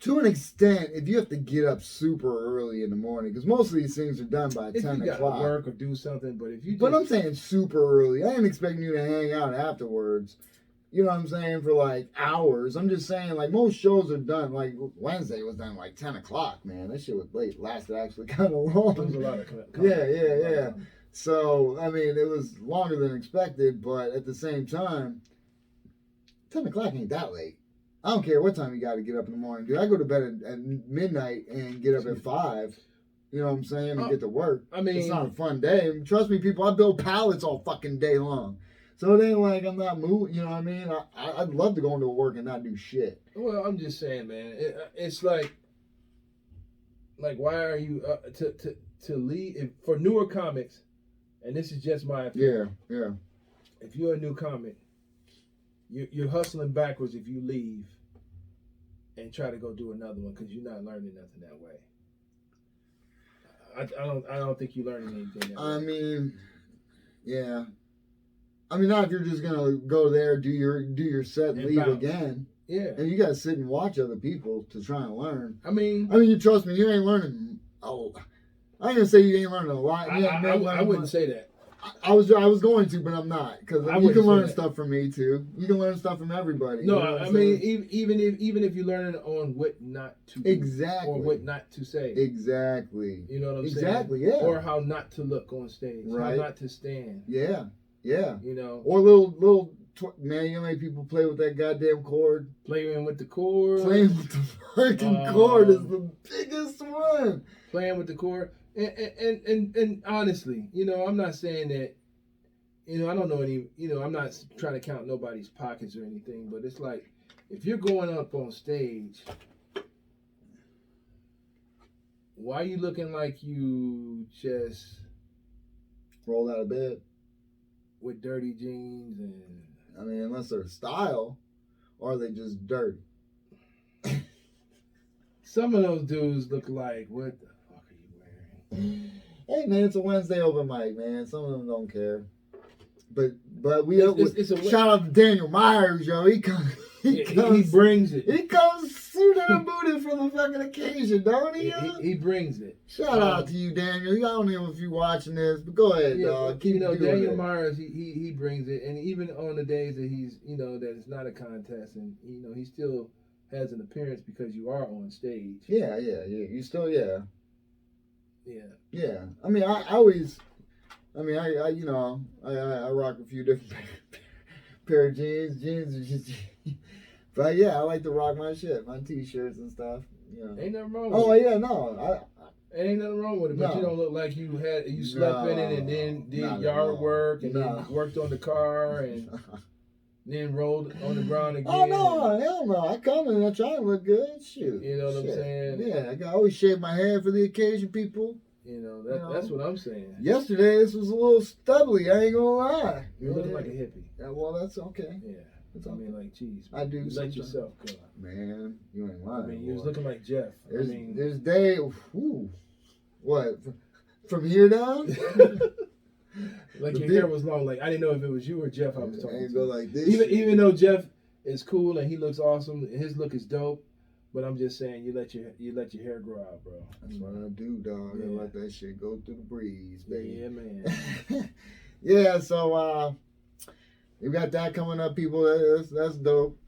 [SPEAKER 2] To an extent, if you have to get up super early in the morning, because most of these things are done by 10 o'clock.
[SPEAKER 3] If you got to work or do something, but if you
[SPEAKER 2] But I'm saying super early. I ain't expecting you to hang out afterwards. You know what I'm saying? For like hours. I'm just saying, like, most shows are done. Like, Wednesday was done like 10 o'clock, man. That shit was late. Lasted actually kind of long.
[SPEAKER 3] There was a lot of
[SPEAKER 2] Yeah. So, I mean, it was longer than expected, but at the same time, 10 o'clock ain't that late. I don't care what time you got to get up in the morning, dude. I go to bed at midnight and get up at 5. You know what I'm saying? And get to work. I mean, it's not a fun day. And trust me, people, I build pallets all fucking day long. So it ain't like I'm not moving. You know what I mean? I'd love to go into work and not do shit.
[SPEAKER 3] Well, I'm just saying, man. It's like why are you to lead for newer comics? And this is just my opinion.
[SPEAKER 2] Yeah.
[SPEAKER 3] If you're a new comic, you're hustling backwards if you leave and try to go do another one because you're not learning nothing that way. I don't think you're learning anything that way.
[SPEAKER 2] I mean, yeah. I mean, not if you're just gonna go there, do your set, and leave again.
[SPEAKER 3] Yeah.
[SPEAKER 2] And you gotta sit and watch other people to try and learn.
[SPEAKER 3] I mean,
[SPEAKER 2] you trust me, you ain't learning. Oh, I ain't gonna say you ain't learning a lot.
[SPEAKER 3] I wouldn't say that.
[SPEAKER 2] I was going to, but I'm not, because you can learn stuff from me too. You can learn stuff from everybody.
[SPEAKER 3] No,
[SPEAKER 2] you know
[SPEAKER 3] I mean even if you're learning on what not to do, or what not to say.
[SPEAKER 2] Exactly.
[SPEAKER 3] You know what I'm saying?
[SPEAKER 2] Exactly. Yeah.
[SPEAKER 3] Or how not to look on stage.
[SPEAKER 2] Right.
[SPEAKER 3] How not to stand.
[SPEAKER 2] Yeah.
[SPEAKER 3] You know.
[SPEAKER 2] Or little Man, you know how many people play with that goddamn cord?
[SPEAKER 3] Playing with the cord.
[SPEAKER 2] Playing with the fucking cord is the biggest one.
[SPEAKER 3] Playing with the cord. And honestly, you know, I'm not saying that, you know, I don't know any, you know, I'm not trying to count nobody's pockets or anything, but it's like, if you're going up on stage, why are you looking like you just
[SPEAKER 2] rolled out of bed
[SPEAKER 3] with dirty jeans and...
[SPEAKER 2] I mean, unless they're style, or are they just dirty?
[SPEAKER 3] Some of those dudes look like, what the fuck are you wearing?
[SPEAKER 2] Hey man, it's a Wednesday open mic, man. Some of them don't care. But shout out to Daniel Myers, yo. He
[SPEAKER 3] brings it.
[SPEAKER 2] He comes suited and booted for the fucking occasion, don't he?
[SPEAKER 3] He brings it.
[SPEAKER 2] Shout out to you, Daniel. I don't know if you're watching this, but go ahead, dog. Keep doing
[SPEAKER 3] Daniel
[SPEAKER 2] it.
[SPEAKER 3] Myers, he brings it, and even on the days that he's, you know, that it's not a contest, and you know, he still has an appearance because you are on stage.
[SPEAKER 2] Yeah. You still, yeah.
[SPEAKER 3] Yeah.
[SPEAKER 2] I mean, I always. I mean, I you know, I rock a few different pair of jeans. Jeans are just, but yeah, I like to rock my shit, my t-shirts and stuff. You know.
[SPEAKER 3] Ain't nothing wrong.
[SPEAKER 2] Oh
[SPEAKER 3] with
[SPEAKER 2] yeah, no,
[SPEAKER 3] ain't nothing wrong with it. But you don't look like you slept in it and then did yard work and then worked on the car and then rolled on the ground again.
[SPEAKER 2] Oh no, hell no! I come and I try to look good. Shoot,
[SPEAKER 3] you know what I'm saying?
[SPEAKER 2] Yeah, I always shave my hair for the occasion, people.
[SPEAKER 3] You know, that's what I'm saying.
[SPEAKER 2] Yesterday, this was a little stubbly. I ain't gonna lie.
[SPEAKER 3] You're looking like a hippie.
[SPEAKER 2] Yeah, well, that's okay.
[SPEAKER 3] Yeah.
[SPEAKER 2] It's
[SPEAKER 3] I mean, like, geez.
[SPEAKER 2] I do.
[SPEAKER 3] Let yourself go.
[SPEAKER 2] Man, you ain't lying.
[SPEAKER 3] I mean, you was looking like Jeff.
[SPEAKER 2] There's day. Whew, what? From here down?
[SPEAKER 3] Like your hair was long. Like I didn't know if it was you or Jeff I was talking
[SPEAKER 2] to.
[SPEAKER 3] To.
[SPEAKER 2] Go like this.
[SPEAKER 3] Even though Jeff is cool and he looks awesome, his look is dope. But I'm just saying, you let your hair grow out, bro.
[SPEAKER 2] That's what I do, dog. I let that shit go through the breeze, baby.
[SPEAKER 3] Yeah, man.
[SPEAKER 2] Yeah, so we got that coming up, people. That's dope.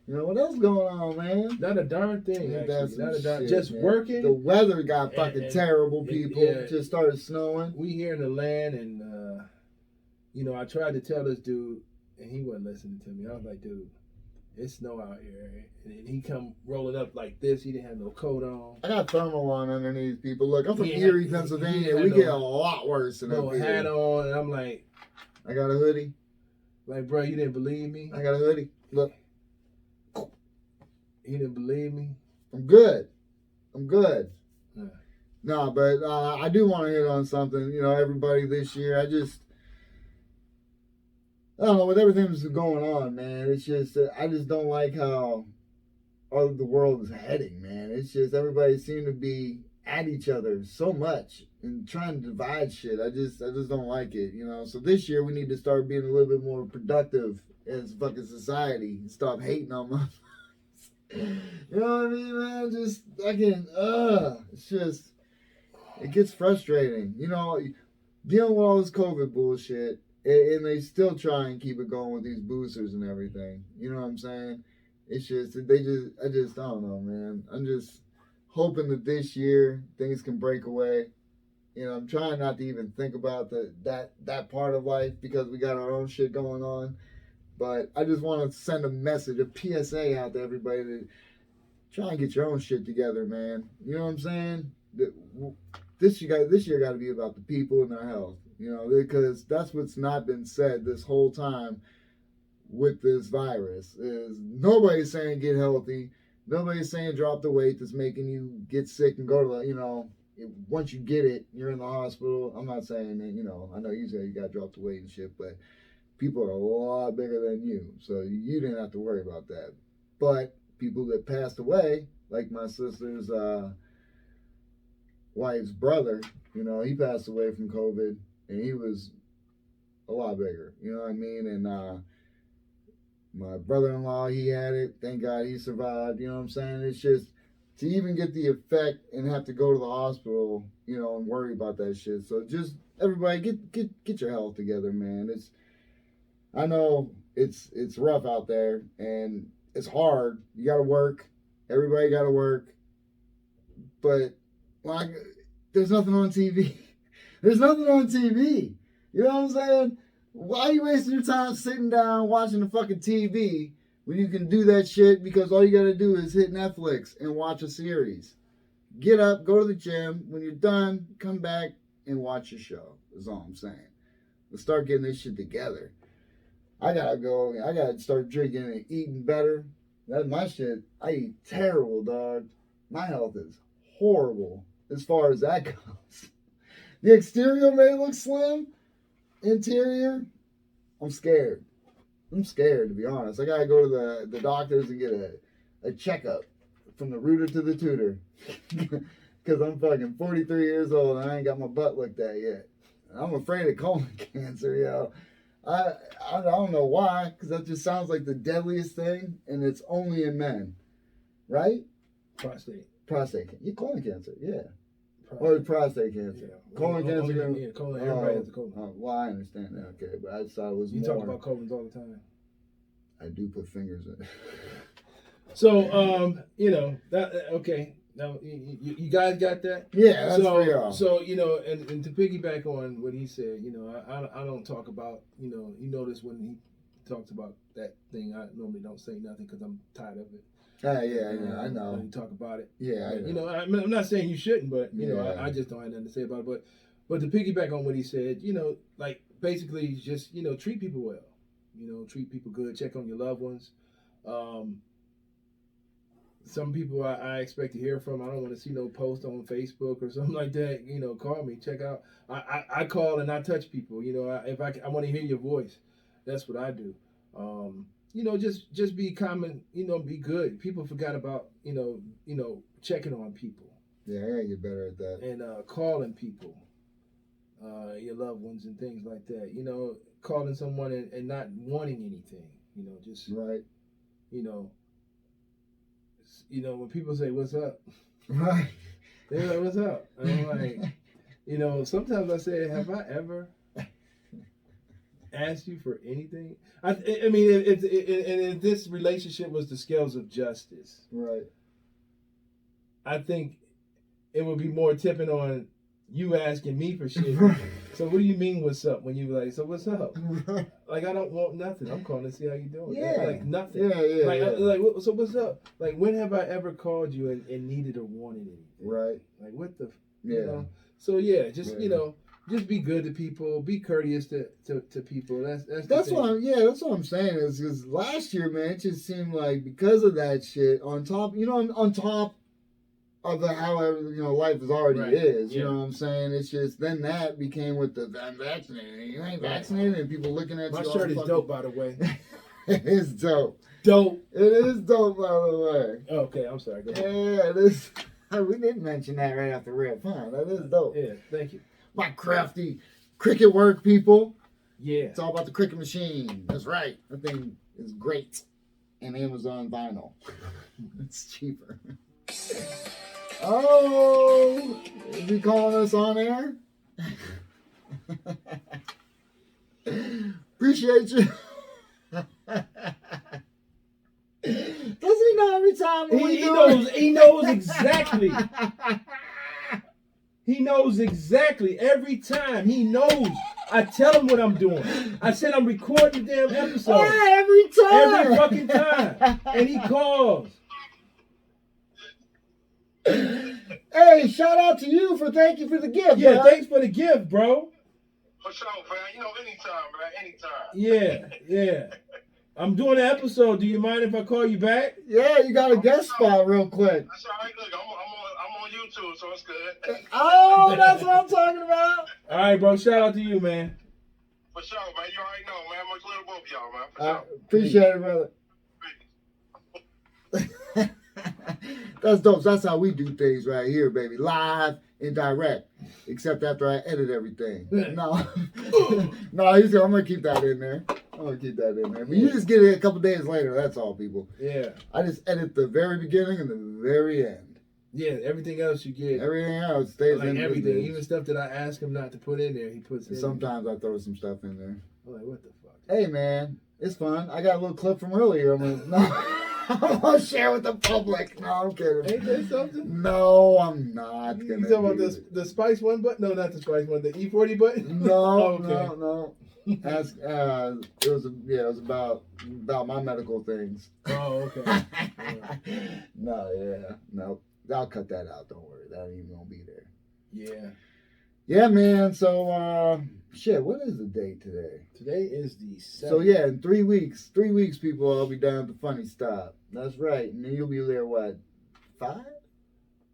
[SPEAKER 2] You know what else going on, man?
[SPEAKER 3] Not a darn thing. Actually. Not a darn. Just
[SPEAKER 2] man.
[SPEAKER 3] Working.
[SPEAKER 2] The weather got fucking terrible, people. Just started snowing.
[SPEAKER 3] We here in the land, and you know, I tried to tell this dude, and he wasn't listening to me. I was like, dude, it's snow out here, and he come rolling up like this. He didn't have no coat on.
[SPEAKER 2] I got thermal on underneath, people. Look, I'm from Erie, Pennsylvania. We get a lot worse than
[SPEAKER 3] no hat on, and I'm like,
[SPEAKER 2] I got a hoodie.
[SPEAKER 3] Like, bro, you didn't believe me?
[SPEAKER 2] I got a hoodie. Look.
[SPEAKER 3] He didn't believe me?
[SPEAKER 2] I'm good.
[SPEAKER 3] Yeah.
[SPEAKER 2] No, but I do want to hit on something. You know, everybody this year, I don't know, with everything that's going on, man, it's just, I just don't like how all the world is heading, man. It's just, everybody seems to be at each other so much and trying to divide shit. I just don't like it, you know. So this year, we need to start being a little bit more productive as fucking society and stop hating on motherfuckers. You know what I mean, man? Just, again, it's just, it gets frustrating. You know, dealing with all this COVID bullshit, and they still try and keep it going with these boosters and everything. You know what I'm saying? It's just, I don't know, man. I'm just hoping that this year things can break away. You know, I'm trying not to even think about that part of life because we got our own shit going on. But I just want to send a message, a PSA out to everybody to try and get your own shit together, man. You know what I'm saying? This year got to be about the people and their health. You know, because that's what's not been said this whole time with this virus. Is nobody's saying get healthy. Nobody's saying drop the weight that's making you get sick and go to the, you know, once you get it, you're in the hospital. I'm not saying that, you know, I know you say you got to drop the weight and shit, but people are a lot bigger than you, so you didn't have to worry about that. But people that passed away, like my sister's wife's brother, you know, he passed away from COVID, and he was a lot bigger, you know what I mean? And my brother-in-law, he had it. Thank God he survived, you know what I'm saying? It's just, to even get the effect and have to go to the hospital, you know, and worry about that shit. So just, everybody, get your health together, man. I know it's rough out there and it's hard. You gotta work. Everybody gotta work. But like, there's nothing on TV. There's nothing on TV. You know what I'm saying? Why are you wasting your time sitting down watching the fucking TV when you can do that shit because all you gotta do is hit Netflix and watch a series? Get up, go to the gym. When you're done, come back and watch your show. That's all I'm saying. Let's start getting this shit together. I gotta start drinking and eating better. That's my shit. I eat terrible, dog. My health is horrible as far as that goes. The exterior may look slim. Interior, I'm scared. I'm scared, to be honest. I gotta go to the doctors and get a checkup from the rooter to the tutor. Because I'm fucking 43 years old and I ain't got my butt looked at yet. I'm afraid of colon cancer, yo. I don't know why, because that just sounds like the deadliest thing, and it's only in men, right?
[SPEAKER 3] Prostate
[SPEAKER 2] cancer. Yeah, colon cancer, yeah. Or prostate cancer.
[SPEAKER 3] Yeah.
[SPEAKER 2] Colon cancer.
[SPEAKER 3] Yeah, colon. Everybody has a colon.
[SPEAKER 2] Well, I understand that. Okay, but I just thought it was
[SPEAKER 3] you
[SPEAKER 2] more.
[SPEAKER 3] talk about colons all the time.
[SPEAKER 2] I do put fingers in.
[SPEAKER 3] So, that okay. Now, you guys got that?
[SPEAKER 2] Yeah, that's for y'all.
[SPEAKER 3] So, and to piggyback on what he said, I don't talk about, you notice when he talks about that thing, I normally don't say nothing because I'm tired of it.
[SPEAKER 2] Yeah, I know.
[SPEAKER 3] When you talk about it.
[SPEAKER 2] Yeah, I know.
[SPEAKER 3] I'm not saying you shouldn't, but, I just don't have nothing to say about it. But to piggyback on what he said, like basically just, treat people well. Treat people good, check on your loved ones. Some people I expect to hear from. I don't want to see no post on Facebook or something like that. Call me, check out. I call and I touch people. If I want to hear your voice, that's what I do. Just be common. Be good. People forgot about checking on people.
[SPEAKER 2] Yeah, I gotta get better at that.
[SPEAKER 3] And calling people, your loved ones and things like that. Calling someone and not wanting anything. Just
[SPEAKER 2] right.
[SPEAKER 3] When people say, "What's up?"
[SPEAKER 2] Right.
[SPEAKER 3] They're like, "What's up?" And I'm like, sometimes I say, "Have I ever asked you for anything?" I mean, if this relationship was the scales of justice,
[SPEAKER 2] right?
[SPEAKER 3] I think it would be more tipping on you asking me for shit. So what do you mean, what's up? When you like, so what's up? Like, I don't want nothing. I'm calling to see how you doing.
[SPEAKER 2] Yeah.
[SPEAKER 3] Like nothing.
[SPEAKER 2] Yeah.
[SPEAKER 3] So what's up? Like, when have I ever called you and needed or wanted anything?
[SPEAKER 2] Right.
[SPEAKER 3] Like, what the?
[SPEAKER 2] Yeah.
[SPEAKER 3] So yeah, just just be good to people. Be courteous to people.
[SPEAKER 2] That's what I'm saying is because last year, man, it just seemed like because of that shit on top of how life is already is. You know what I'm saying? It's just then that became with the I'm vaccinated. You ain't vaccinated, and people looking at
[SPEAKER 3] my
[SPEAKER 2] you.
[SPEAKER 3] My shirt is dope, by the way.
[SPEAKER 2] It is dope.
[SPEAKER 3] Dope.
[SPEAKER 2] It is dope, by the way.
[SPEAKER 3] Okay, I'm sorry. Go ahead.
[SPEAKER 2] Yeah, it is. We didn't mention that right off the rip, huh? That is dope.
[SPEAKER 3] Yeah, thank you.
[SPEAKER 2] My crafty cricket work, people.
[SPEAKER 3] Yeah.
[SPEAKER 2] It's all about the cricket machine. That's right. That thing is great. And Amazon vinyl. It's cheaper. Oh, is he calling us on air? Appreciate you. Does he know every time
[SPEAKER 3] he knows exactly. He knows exactly every time. He knows. I tell him what I'm doing. I said I'm recording the damn episode.
[SPEAKER 2] Yeah, every time.
[SPEAKER 3] Every fucking time. And he calls.
[SPEAKER 2] Hey, shout out to you thank you for the gift.
[SPEAKER 3] Yeah,
[SPEAKER 2] man.
[SPEAKER 3] thanks for the gift, bro.
[SPEAKER 4] For sure, man. Anytime, man. Anytime.
[SPEAKER 3] Yeah. I'm doing an episode. Do you mind if I call you back?
[SPEAKER 2] Yeah, you got a guest spot real quick.
[SPEAKER 4] That's all right. Look, I'm on YouTube, so it's good.
[SPEAKER 2] Oh, that's what I'm talking about.
[SPEAKER 3] All right, bro. Shout out to you, man.
[SPEAKER 4] For sure, man. You already know, man. Much love to both of y'all, man. For sure.
[SPEAKER 2] Appreciate it, brother. That's dope. That's how we do things right here, baby. Live and direct. Except after I edit everything. No. I'm going to keep that in there. But you just get it a couple days later. That's all, people.
[SPEAKER 3] Yeah.
[SPEAKER 2] I just edit the very beginning and the very end.
[SPEAKER 3] Yeah, everything else you get.
[SPEAKER 2] Everything else stays in.
[SPEAKER 3] Everything. Even stuff that I ask him not to put in there, he puts in.
[SPEAKER 2] Sometimes I throw some stuff in there.
[SPEAKER 3] I'm like, what the fuck?
[SPEAKER 2] Hey, man. It's fun. I got a little clip from earlier. I'm going to share with the public. No, I'm kidding.
[SPEAKER 3] Ain't that something?
[SPEAKER 2] No, I'm not going to.
[SPEAKER 3] You talking about the Spice one button? No, not the Spice one. The E40 button?
[SPEAKER 2] No,
[SPEAKER 3] okay.
[SPEAKER 2] no. Ask. It was about my medical things.
[SPEAKER 3] Oh, okay.
[SPEAKER 2] No. I'll cut that out. Don't worry. That ain't even gonna be there.
[SPEAKER 3] Yeah.
[SPEAKER 2] Yeah, man. So, shit. What is the date today?
[SPEAKER 3] Today is the 7th.
[SPEAKER 2] So yeah, in 3 weeks, people, I'll be down at the Funny Stop. That's right. And then you'll be there. What? 5?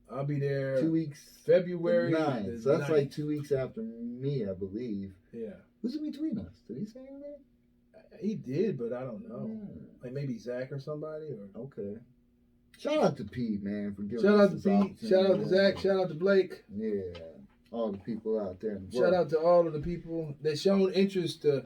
[SPEAKER 3] I'll be there
[SPEAKER 2] 2 weeks.
[SPEAKER 3] February
[SPEAKER 2] 9. So that's
[SPEAKER 3] 9th.
[SPEAKER 2] like 2 weeks after me, I believe.
[SPEAKER 3] Yeah.
[SPEAKER 2] Who's in between us? Did he say anything?
[SPEAKER 3] He did, but I don't know.
[SPEAKER 2] Yeah.
[SPEAKER 3] Like maybe Zach or somebody. Or
[SPEAKER 2] Okay. Shout out to Pete, man, for giving
[SPEAKER 3] shout
[SPEAKER 2] us
[SPEAKER 3] out to
[SPEAKER 2] this
[SPEAKER 3] Pete.
[SPEAKER 2] opportunity,
[SPEAKER 3] Shout out to
[SPEAKER 2] man.
[SPEAKER 3] Zach. Shout out to Blake.
[SPEAKER 2] Yeah. All the people out there. In the
[SPEAKER 3] Shout
[SPEAKER 2] world.
[SPEAKER 3] out to all of the people that shown interest to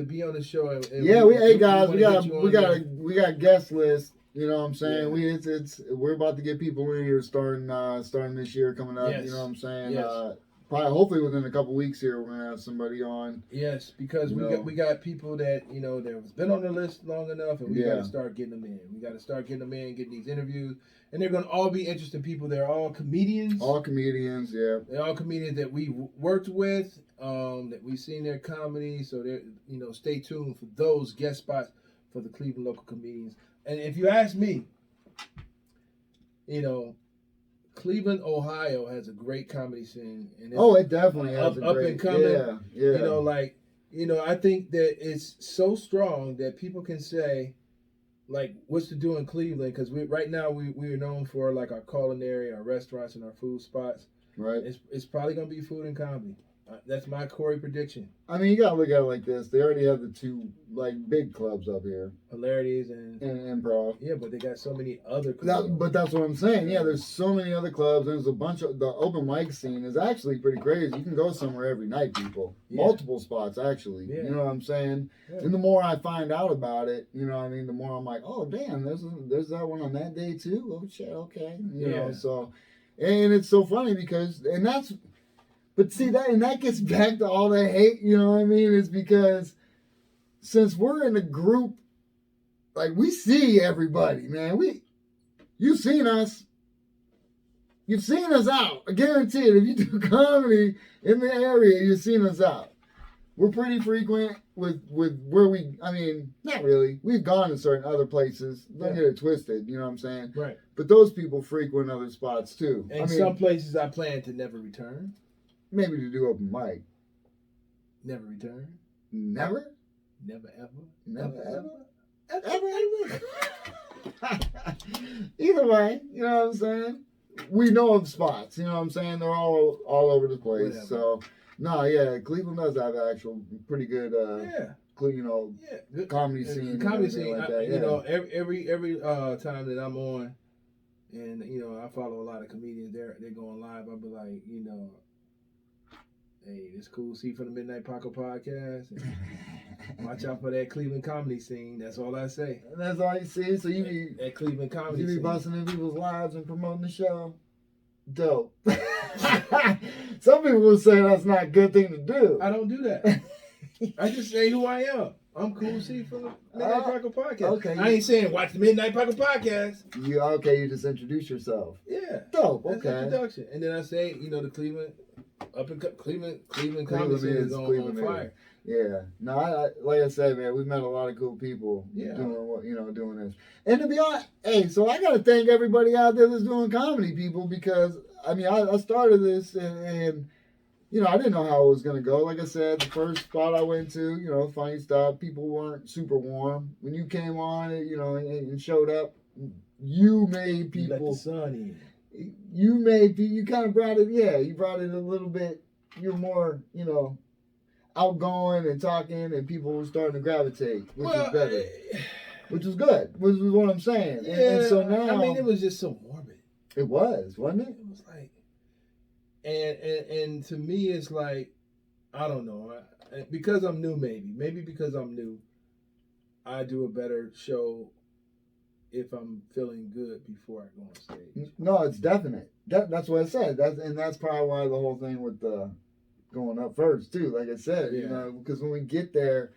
[SPEAKER 3] be on the show. And
[SPEAKER 2] Yeah, hey guys, we
[SPEAKER 3] wanna
[SPEAKER 2] got a guest list. You know what I'm saying?
[SPEAKER 3] Yeah.
[SPEAKER 2] We're about to get people in here starting this year coming up.
[SPEAKER 3] Yes.
[SPEAKER 2] You know what I'm saying?
[SPEAKER 3] Yes.
[SPEAKER 2] Probably hopefully within a couple weeks here we're gonna have somebody on.
[SPEAKER 3] Yes, because we got people that that's been on the list long enough, and we got to start getting them in. We got to start getting them in, getting these interviews, and they're gonna all be interesting people. They're all comedians.
[SPEAKER 2] All comedians, yeah.
[SPEAKER 3] They're all comedians that we worked with, that we've seen their comedy. So they're stay tuned for those guest spots for the Cleveland local comedians. And if you ask me, Cleveland, Ohio has a great comedy scene. And
[SPEAKER 2] it definitely has
[SPEAKER 3] up and coming.
[SPEAKER 2] Yeah.
[SPEAKER 3] I think that it's so strong that people can say, like, what's to do in Cleveland? Because right now we're known for like our culinary, our restaurants, and our food spots.
[SPEAKER 2] Right.
[SPEAKER 3] It's probably gonna be food and comedy. That's my Corey prediction.
[SPEAKER 2] I mean, you gotta look at it like this. They already have the 2 like big clubs up here,
[SPEAKER 3] Hilarities and
[SPEAKER 2] Improv.
[SPEAKER 3] Yeah, but they got so many other clubs.
[SPEAKER 2] But that's what I'm saying. Yeah, there's so many other clubs. There's a bunch of the open mic scene is actually pretty crazy. You can go somewhere every night, people.
[SPEAKER 3] Yeah.
[SPEAKER 2] Multiple spots actually.
[SPEAKER 3] Yeah.
[SPEAKER 2] You know what I'm saying?
[SPEAKER 3] Yeah.
[SPEAKER 2] And the more I find out about it, you know what I mean, the more I'm like, oh damn, there's that one on that day too. Oh shit, okay. You know, so and it's so funny because but see that gets back to all the hate, you know what I mean? Is because since we're in a group, like we see everybody, man. You've seen us. You've seen us out. I guarantee it. If you do comedy in the area, you've seen us out. We're pretty frequent with where not really. We've gone to certain other places. Don't get it twisted, you know what I'm saying?
[SPEAKER 3] Right.
[SPEAKER 2] But those people frequent other spots too.
[SPEAKER 3] And some places I plan to never return.
[SPEAKER 2] Maybe to do open mic.
[SPEAKER 3] Never return.
[SPEAKER 2] Never?
[SPEAKER 3] Never ever.
[SPEAKER 2] Never ever. Either way, you know what I'm saying? We know of spots, you know what I'm saying? They're all over the place.
[SPEAKER 3] Whatever.
[SPEAKER 2] So, Cleveland does have actual pretty good, comedy scene.
[SPEAKER 3] Comedy scene.
[SPEAKER 2] Like that,
[SPEAKER 3] Every time that I'm on, and I follow a lot of comedians. They're going live. I'll be like, hey, it's cool. See from the Midnight Paco podcast. And watch out for that Cleveland comedy scene. That's all I say.
[SPEAKER 2] And that's all you see. So
[SPEAKER 3] that Cleveland comedy
[SPEAKER 2] you be
[SPEAKER 3] scene.
[SPEAKER 2] busting in people's lives and promoting the show. Dope. Some people will say that's not a good thing to do.
[SPEAKER 3] I don't do that. I just say who I am. I'm Cool C from the Midnight Paco podcast.
[SPEAKER 2] Okay.
[SPEAKER 3] I ain't saying watch the Midnight Paco podcast.
[SPEAKER 2] You just introduce yourself.
[SPEAKER 3] Yeah.
[SPEAKER 2] Dope.
[SPEAKER 3] That's
[SPEAKER 2] Okay.
[SPEAKER 3] introduction. And then I say, the Cleveland comedy scene is on fire.
[SPEAKER 2] Yeah. No, I like I said, man, we met a lot of cool people doing this. And to be honest, so I gotta thank everybody out there that's doing comedy, people, because I started this and I didn't know how it was gonna go. Like I said, the first spot I went to, Funny Stop, people weren't super warm. When you came on, and showed up, you made people.
[SPEAKER 3] You let the sun in.
[SPEAKER 2] You kind of brought it. Yeah, you brought it a little bit. You're more, outgoing and talking, and people were starting to gravitate, which was better. Which was good. Which was what I'm saying.
[SPEAKER 3] Yeah,
[SPEAKER 2] and so now,
[SPEAKER 3] it was just so morbid.
[SPEAKER 2] It was, wasn't it?
[SPEAKER 3] It was like, and to me, it's like, I don't know, because I'm new, maybe because I'm new, I do a better show if I'm feeling good before I go on stage.
[SPEAKER 2] No, it's definite. That's what I said. That's probably why the whole thing with the going up first too. Like I said, because when we get there,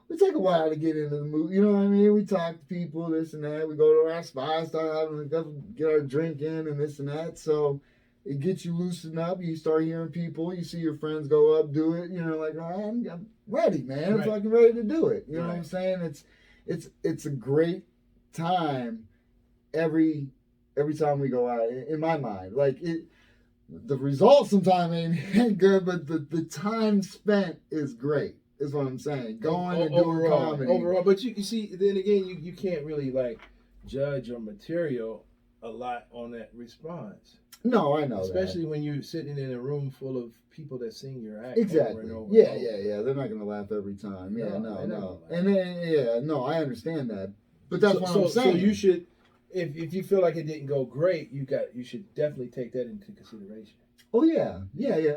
[SPEAKER 2] we take a while to get into the mood. You know what I mean? We talk to people, this and that. We go to our spots, get our drink in, and this and that. So it gets you loosened up. You start hearing people. You see your friends go up, do it. You know, like, I'm ready, man. I'm
[SPEAKER 3] Right.
[SPEAKER 2] fucking ready to do it. You know what I'm
[SPEAKER 3] Right.
[SPEAKER 2] saying? It's a great time every time we go out. In my mind, like the results sometimes ain't good, but the time spent is great. Is what I'm saying. Going and doing comedy.
[SPEAKER 3] Overall, but you see, then again, you can't really like judge your material a lot on that response.
[SPEAKER 2] No, I know.
[SPEAKER 3] Especially when you're sitting in a room full of people that sing your act
[SPEAKER 2] exactly.
[SPEAKER 3] over and over.
[SPEAKER 2] Yeah,
[SPEAKER 3] and over.
[SPEAKER 2] yeah. They're not gonna laugh every time. Yeah,
[SPEAKER 3] No,
[SPEAKER 2] no.
[SPEAKER 3] they're
[SPEAKER 2] And then I understand that. But that's what I'm saying.
[SPEAKER 3] So you should, if you feel like it didn't go great, you should definitely take that into consideration.
[SPEAKER 2] Oh yeah.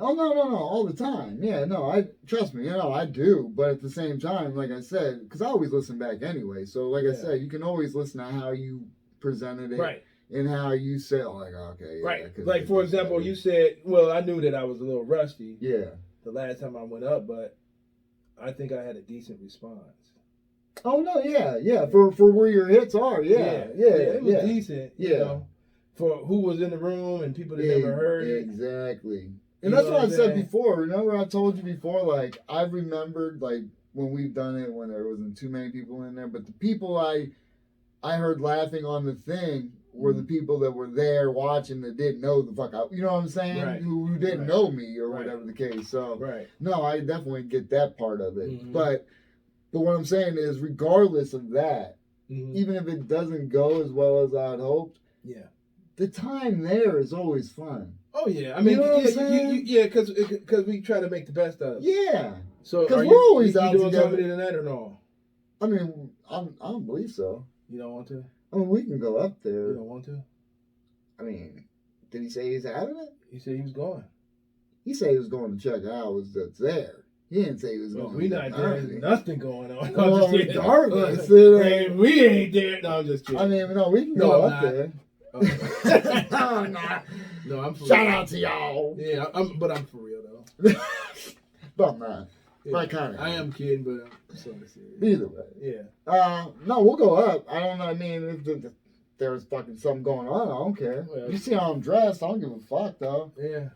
[SPEAKER 2] Oh no, all the time. Yeah, no, I trust me. I do. But at the same time, like I said, because I always listen back anyway. So like I said, you can always listen to how you presented it,
[SPEAKER 3] Right.
[SPEAKER 2] And how you said, like, okay, yeah,
[SPEAKER 3] right. Like for example, you said, well, I knew that I was a little rusty.
[SPEAKER 2] Yeah.
[SPEAKER 3] The last time I went up, but I think I had a decent response.
[SPEAKER 2] Oh no, yeah. For where your hits are, yeah.
[SPEAKER 3] It was decent.
[SPEAKER 2] Yeah.
[SPEAKER 3] You know, for who was in the room and people that never heard it.
[SPEAKER 2] Exactly.
[SPEAKER 3] You
[SPEAKER 2] And that's
[SPEAKER 3] know
[SPEAKER 2] what I
[SPEAKER 3] what I'm
[SPEAKER 2] said
[SPEAKER 3] saying?
[SPEAKER 2] before. Remember I told you before, like, I remembered, like, when we've done it when there wasn't too many people in there, but the people I heard laughing on the thing were the people that were there watching that didn't know the fuck out. You know what I'm saying?
[SPEAKER 3] Right.
[SPEAKER 2] Who didn't
[SPEAKER 3] Right.
[SPEAKER 2] know me or
[SPEAKER 3] Right.
[SPEAKER 2] whatever the case. So,
[SPEAKER 3] Right.
[SPEAKER 2] no, I definitely get that part of it.
[SPEAKER 3] Mhm.
[SPEAKER 2] But what I'm saying is, regardless of that,
[SPEAKER 3] Mhm.
[SPEAKER 2] even if it doesn't go as well as I'd hoped,
[SPEAKER 3] Yeah.
[SPEAKER 2] the time there is always fun.
[SPEAKER 3] Oh yeah. I mean,
[SPEAKER 2] You know what I'm saying?
[SPEAKER 3] because we try to make the best of it.
[SPEAKER 2] Yeah.
[SPEAKER 3] So
[SPEAKER 2] 'Cause
[SPEAKER 3] are
[SPEAKER 2] we're always
[SPEAKER 3] you
[SPEAKER 2] out
[SPEAKER 3] doing
[SPEAKER 2] together.
[SPEAKER 3] comedy tonight or no?
[SPEAKER 2] I mean, I don't believe so.
[SPEAKER 3] You don't want to?
[SPEAKER 2] I mean, we can go up
[SPEAKER 3] You
[SPEAKER 2] there.
[SPEAKER 3] don't want to?
[SPEAKER 2] I mean, did he say he's having it?
[SPEAKER 3] He said he was going.
[SPEAKER 2] He said he was going to check it out. Was that's there? He didn't say he was
[SPEAKER 3] Well,
[SPEAKER 2] going.
[SPEAKER 3] we
[SPEAKER 2] to
[SPEAKER 3] not
[SPEAKER 2] the
[SPEAKER 3] there.
[SPEAKER 2] comedy.
[SPEAKER 3] There's nothing going on.
[SPEAKER 2] Well,
[SPEAKER 3] I'm just kidding.
[SPEAKER 2] regardless,
[SPEAKER 3] Hey, we ain't there. No, I'm just kidding.
[SPEAKER 2] I mean, no, we can
[SPEAKER 3] No,
[SPEAKER 2] go
[SPEAKER 3] I'm
[SPEAKER 2] up
[SPEAKER 3] not.
[SPEAKER 2] there.
[SPEAKER 3] Oh.
[SPEAKER 2] No, nah.
[SPEAKER 3] No, I'm for
[SPEAKER 2] Shout
[SPEAKER 3] real.
[SPEAKER 2] out to y'all.
[SPEAKER 3] Yeah, but I'm for real though.
[SPEAKER 2] But I'm not.
[SPEAKER 3] Yeah,
[SPEAKER 2] I kinda
[SPEAKER 3] I
[SPEAKER 2] am.
[SPEAKER 3] am kidding, but I'm sort of serious.
[SPEAKER 2] Either way.
[SPEAKER 3] Yeah.
[SPEAKER 2] No, we'll go up. I don't know. I mean, if there's fucking something going on, I don't care.
[SPEAKER 3] Well,
[SPEAKER 2] You see how I'm dressed? I don't give a fuck though.
[SPEAKER 3] Yeah.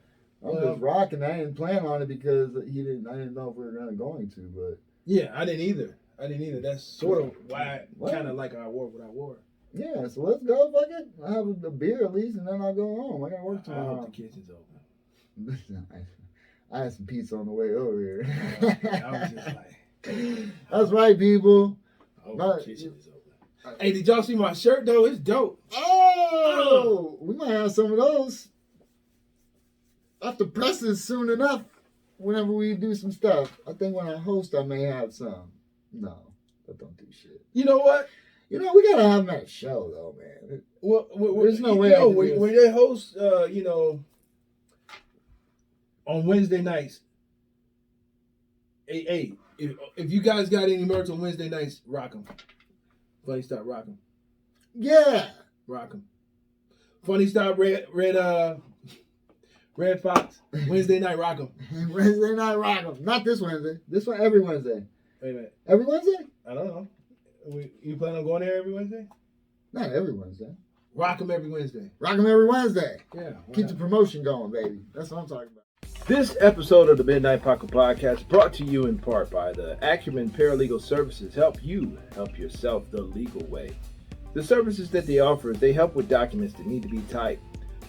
[SPEAKER 2] I'm
[SPEAKER 3] Well,
[SPEAKER 2] just rocking. I didn't plan on it because I didn't know if we were going to, but
[SPEAKER 3] Yeah, I didn't either. That's sort of why
[SPEAKER 2] What?
[SPEAKER 3] kind of like I wore what I wore.
[SPEAKER 2] yeah. So let's go. Fuck it. I'll have a beer at least, and then I'll go home. I gotta work
[SPEAKER 3] I
[SPEAKER 2] tomorrow.
[SPEAKER 3] hope the kitchen's open.
[SPEAKER 2] I had some pizza on the way over here.
[SPEAKER 3] I was just like,
[SPEAKER 2] That's right, people.
[SPEAKER 3] I hope
[SPEAKER 2] But-
[SPEAKER 3] the kitchen is open. Hey, did y'all see my shirt though? It's dope.
[SPEAKER 2] Oh, we might have some of those. Off the presses soon enough. Whenever we do some stuff, I think when I host, I may have some. No, I don't do shit.
[SPEAKER 3] You know what?
[SPEAKER 2] We gotta have them at a show though, man.
[SPEAKER 3] Well,
[SPEAKER 2] There's no way I can just-
[SPEAKER 3] when they host, on Wednesday nights. Hey, if you guys got any merch on Wednesday nights, rock them. Funny Stop, rock them.
[SPEAKER 2] Yeah.
[SPEAKER 3] Rock them. Funny Stop, Red Fox. Wednesday night, rock them.
[SPEAKER 2] Wednesday night rock 'em. Not this Wednesday. This one every Wednesday.
[SPEAKER 3] Wait a minute.
[SPEAKER 2] Every Wednesday?
[SPEAKER 3] I don't know. You plan on going there every Wednesday?
[SPEAKER 2] Not every Wednesday.
[SPEAKER 3] Rock them every Wednesday.
[SPEAKER 2] Rock 'em every Wednesday.
[SPEAKER 3] Yeah.
[SPEAKER 2] Keep the promotion going, baby. That's what I'm talking about.
[SPEAKER 3] This episode of the Midnight Paco Podcast brought to you in part by the Acumen Paralegal Services. Help you help yourself the legal way. The services that they offer, they help with documents that need to be typed,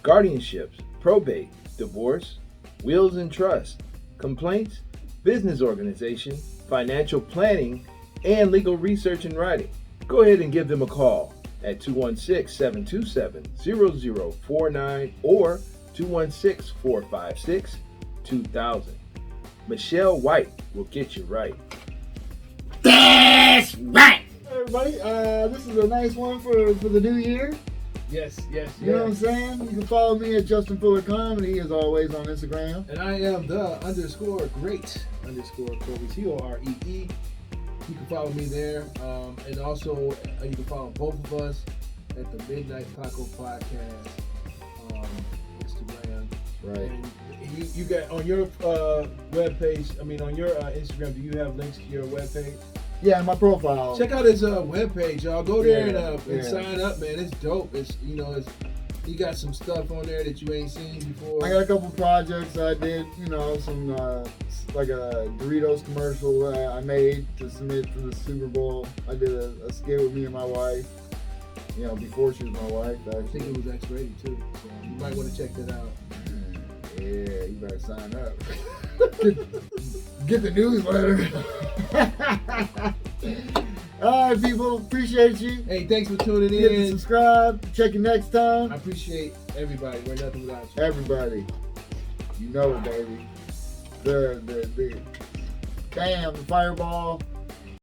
[SPEAKER 3] guardianships, probate, divorce, wills and trust, complaints, business organization, financial planning, and legal research and writing. Go ahead and give them a call at 216-727-0049 or 216-456-2000. Michelle White will get you right.
[SPEAKER 2] That's right. Hey, everybody, this is a nice one for the new year.
[SPEAKER 3] Yes.
[SPEAKER 2] You know what I'm saying? You can follow me at Justin Fuller Comedy, as always, on Instagram.
[SPEAKER 3] And I am the _great_Corey, COREE. You can follow me there. And also, you can follow both of us at the Midnight Paco Podcast Instagram.
[SPEAKER 2] Right.
[SPEAKER 3] And you got on your webpage, on your Instagram, do you have links to your webpage?
[SPEAKER 2] Yeah, my profile.
[SPEAKER 3] Check out his webpage, y'all. Go there and
[SPEAKER 2] Yeah.
[SPEAKER 3] sign up, man. It's dope. It's You got some stuff on there that you ain't seen before.
[SPEAKER 2] I got a couple projects I did, you know, some like a Doritos commercial I made to submit for the Super Bowl. I did a skit with me and my wife, you know, before she was my wife.
[SPEAKER 3] I think it was X-rated too, so you might want to check that out.
[SPEAKER 2] Yeah, you better sign up. Get the newsletter. All right, people, appreciate you.
[SPEAKER 3] Hey, thanks for tuning
[SPEAKER 2] Hit the
[SPEAKER 3] in.
[SPEAKER 2] subscribe. Check you next time.
[SPEAKER 3] I appreciate everybody. We're nothing without you.
[SPEAKER 2] Everybody, you know it, baby. The bam, the fireball.